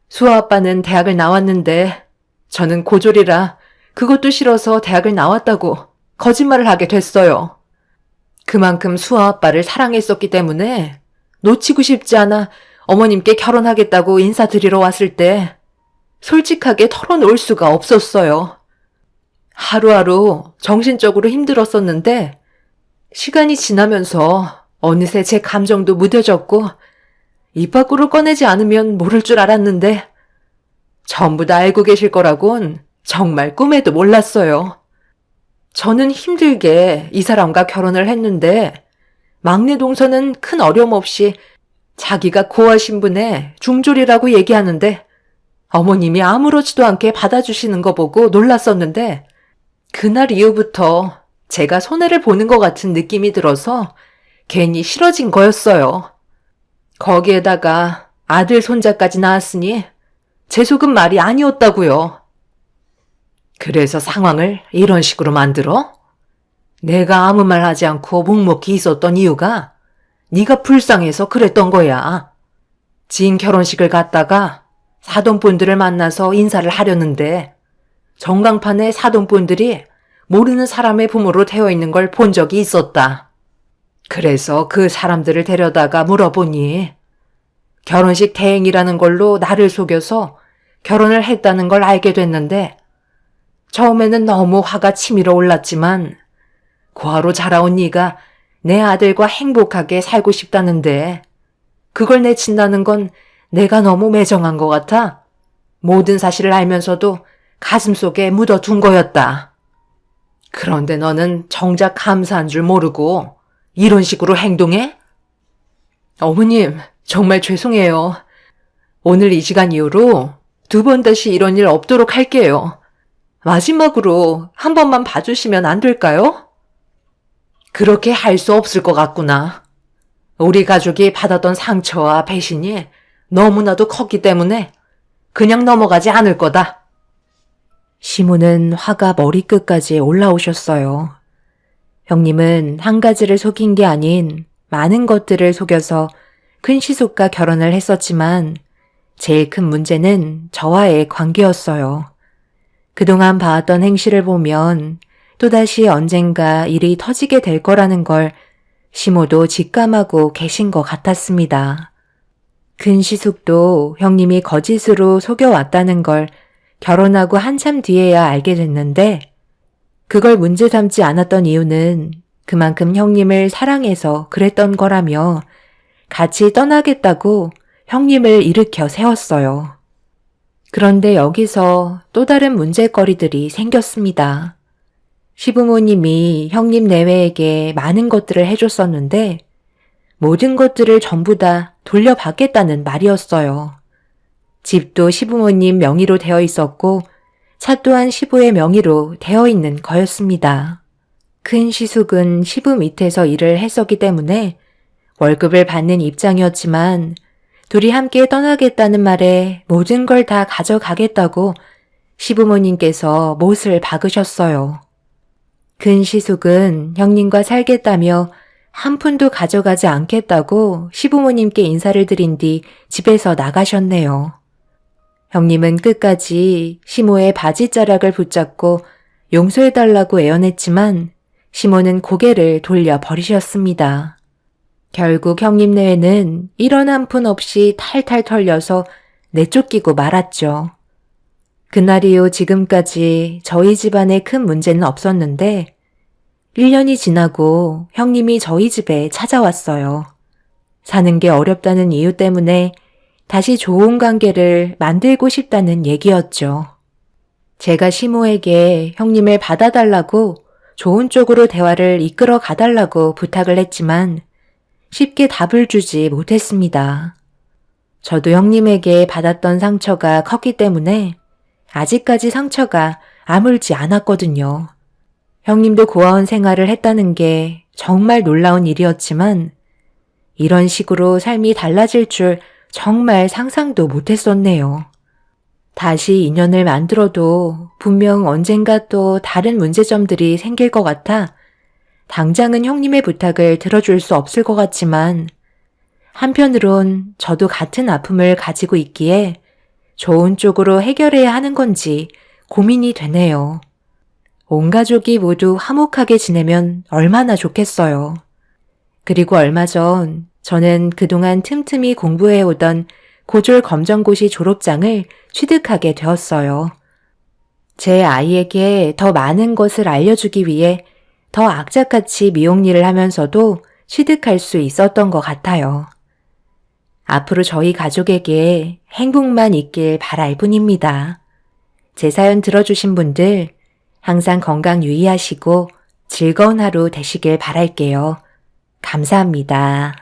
수아 아빠는 대학을 나왔는데 저는 고졸이라 그것도 싫어서 대학을 나왔다고 거짓말을 하게 됐어요. 그만큼 수아 아빠를 사랑했었기 때문에 놓치고 싶지 않아 어머님께 결혼하겠다고 인사드리러 왔을 때 솔직하게 털어놓을 수가 없었어요. 하루하루 정신적으로 힘들었었는데 시간이 지나면서 어느새 제 감정도 무뎌졌고 입 밖으로 꺼내지 않으면 모를 줄 알았는데 전부 다 알고 계실 거라곤 정말 꿈에도 몰랐어요. 저는 힘들게 이 사람과 결혼을 했는데 막내 동서는 큰 어려움 없이 자기가 고아 신분에 중졸이라고 얘기하는데 어머님이 아무렇지도 않게 받아주시는 거 보고 놀랐었는데 그날 이후부터 제가 손해를 보는 것 같은 느낌이 들어서 괜히 싫어진 거였어요. 거기에다가 아들 손자까지 낳았으니 제 속은 말이 아니었다고요. 그래서 상황을 이런 식으로 만들어? 내가 아무 말 하지 않고 묵묵히 있었던 이유가 네가 불쌍해서 그랬던 거야. 지인 결혼식을 갔다가 사돈분들을 만나서 인사를 하려는데 전광판에 사돈분들이 모르는 사람의 부모로 되어 있는 걸 본 적이 있었다. 그래서 그 사람들을 데려다가 물어보니 결혼식 대행이라는 걸로 나를 속여서 결혼을 했다는 걸 알게 됐는데 처음에는 너무 화가 치밀어 올랐지만 고아로 자라온 네가 내 아들과 행복하게 살고 싶다는데 그걸 내친다는 건 내가 너무 매정한 것 같아. 모든 사실을 알면서도 가슴속에 묻어둔 거였다. 그런데 너는 정작 감사한 줄 모르고 이런 식으로 행동해? 어머님, 정말 죄송해요. 오늘 이 시간 이후로 2번 다시 이런 일 없도록 할게요. 마지막으로 한 번만 봐주시면 안 될까요? 그렇게 할 수 없을 것 같구나. 우리 가족이 받았던 상처와 배신이 너무나도 컸기 때문에 그냥 넘어가지 않을 거다. 시모는 화가 머리끝까지 올라오셨어요. 형님은 한 가지를 속인 게 아닌 많은 것들을 속여서 큰 시숙과 결혼을 했었지만 제일 큰 문제는 저와의 관계였어요. 그동안 봐왔던 행실을 보면 또다시 언젠가 일이 터지게 될 거라는 걸 시모도 직감하고 계신 것 같았습니다. 큰 시숙도 형님이 거짓으로 속여왔다는 걸 결혼하고 한참 뒤에야 알게 됐는데 그걸 문제 삼지 않았던 이유는 그만큼 형님을 사랑해서 그랬던 거라며 같이 떠나겠다고 형님을 일으켜 세웠어요. 그런데 여기서 또 다른 문제거리들이 생겼습니다. 시부모님이 형님 내외에게 많은 것들을 해줬었는데 모든 것들을 전부 다 돌려받겠다는 말이었어요. 집도 시부모님 명의로 되어 있었고 차 또한 시부의 명의로 되어 있는 거였습니다. 큰 시숙은 시부 밑에서 일을 했었기 때문에 월급을 받는 입장이었지만 둘이 함께 떠나겠다는 말에 모든 걸 다 가져가겠다고 시부모님께서 못을 박으셨어요. 큰 시숙은 형님과 살겠다며 한 푼도 가져가지 않겠다고 시부모님께 인사를 드린 뒤 집에서 나가셨네요. 형님은 끝까지 시모의 바지자락을 붙잡고 용서해달라고 애원했지만 시모는 고개를 돌려 버리셨습니다. 결국 형님 내외는 1원 한 푼 없이 탈탈 털려서 내쫓기고 말았죠. 그날 이후 지금까지 저희 집안에 큰 문제는 없었는데 1년이 지나고 형님이 저희 집에 찾아왔어요. 사는 게 어렵다는 이유 때문에 다시 좋은 관계를 만들고 싶다는 얘기였죠. 제가 시모에게 형님을 받아달라고 좋은 쪽으로 대화를 이끌어 가달라고 부탁을 했지만 쉽게 답을 주지 못했습니다. 저도 형님에게 받았던 상처가 컸기 때문에 아직까지 상처가 아물지 않았거든요. 형님도 고아원 생활을 했다는 게 정말 놀라운 일이었지만 이런 식으로 삶이 달라질 줄 정말 상상도 못했었네요. 다시 인연을 만들어도 분명 언젠가 또 다른 문제점들이 생길 것 같아 당장은 형님의 부탁을 들어줄 수 없을 것 같지만 한편으론 저도 같은 아픔을 가지고 있기에 좋은 쪽으로 해결해야 하는 건지 고민이 되네요. 온 가족이 모두 화목하게 지내면 얼마나 좋겠어요. 그리고 얼마 전 저는 그동안 틈틈이 공부해오던 고졸 검정고시 졸업장을 취득하게 되었어요. 제 아이에게 더 많은 것을 알려주기 위해 더 악착같이 미용일을 하면서도 취득할 수 있었던 것 같아요. 앞으로 저희 가족에게 행복만 있길 바랄 뿐입니다. 제 사연 들어주신 분들 항상 건강 유의하시고 즐거운 하루 되시길 바랄게요. 감사합니다.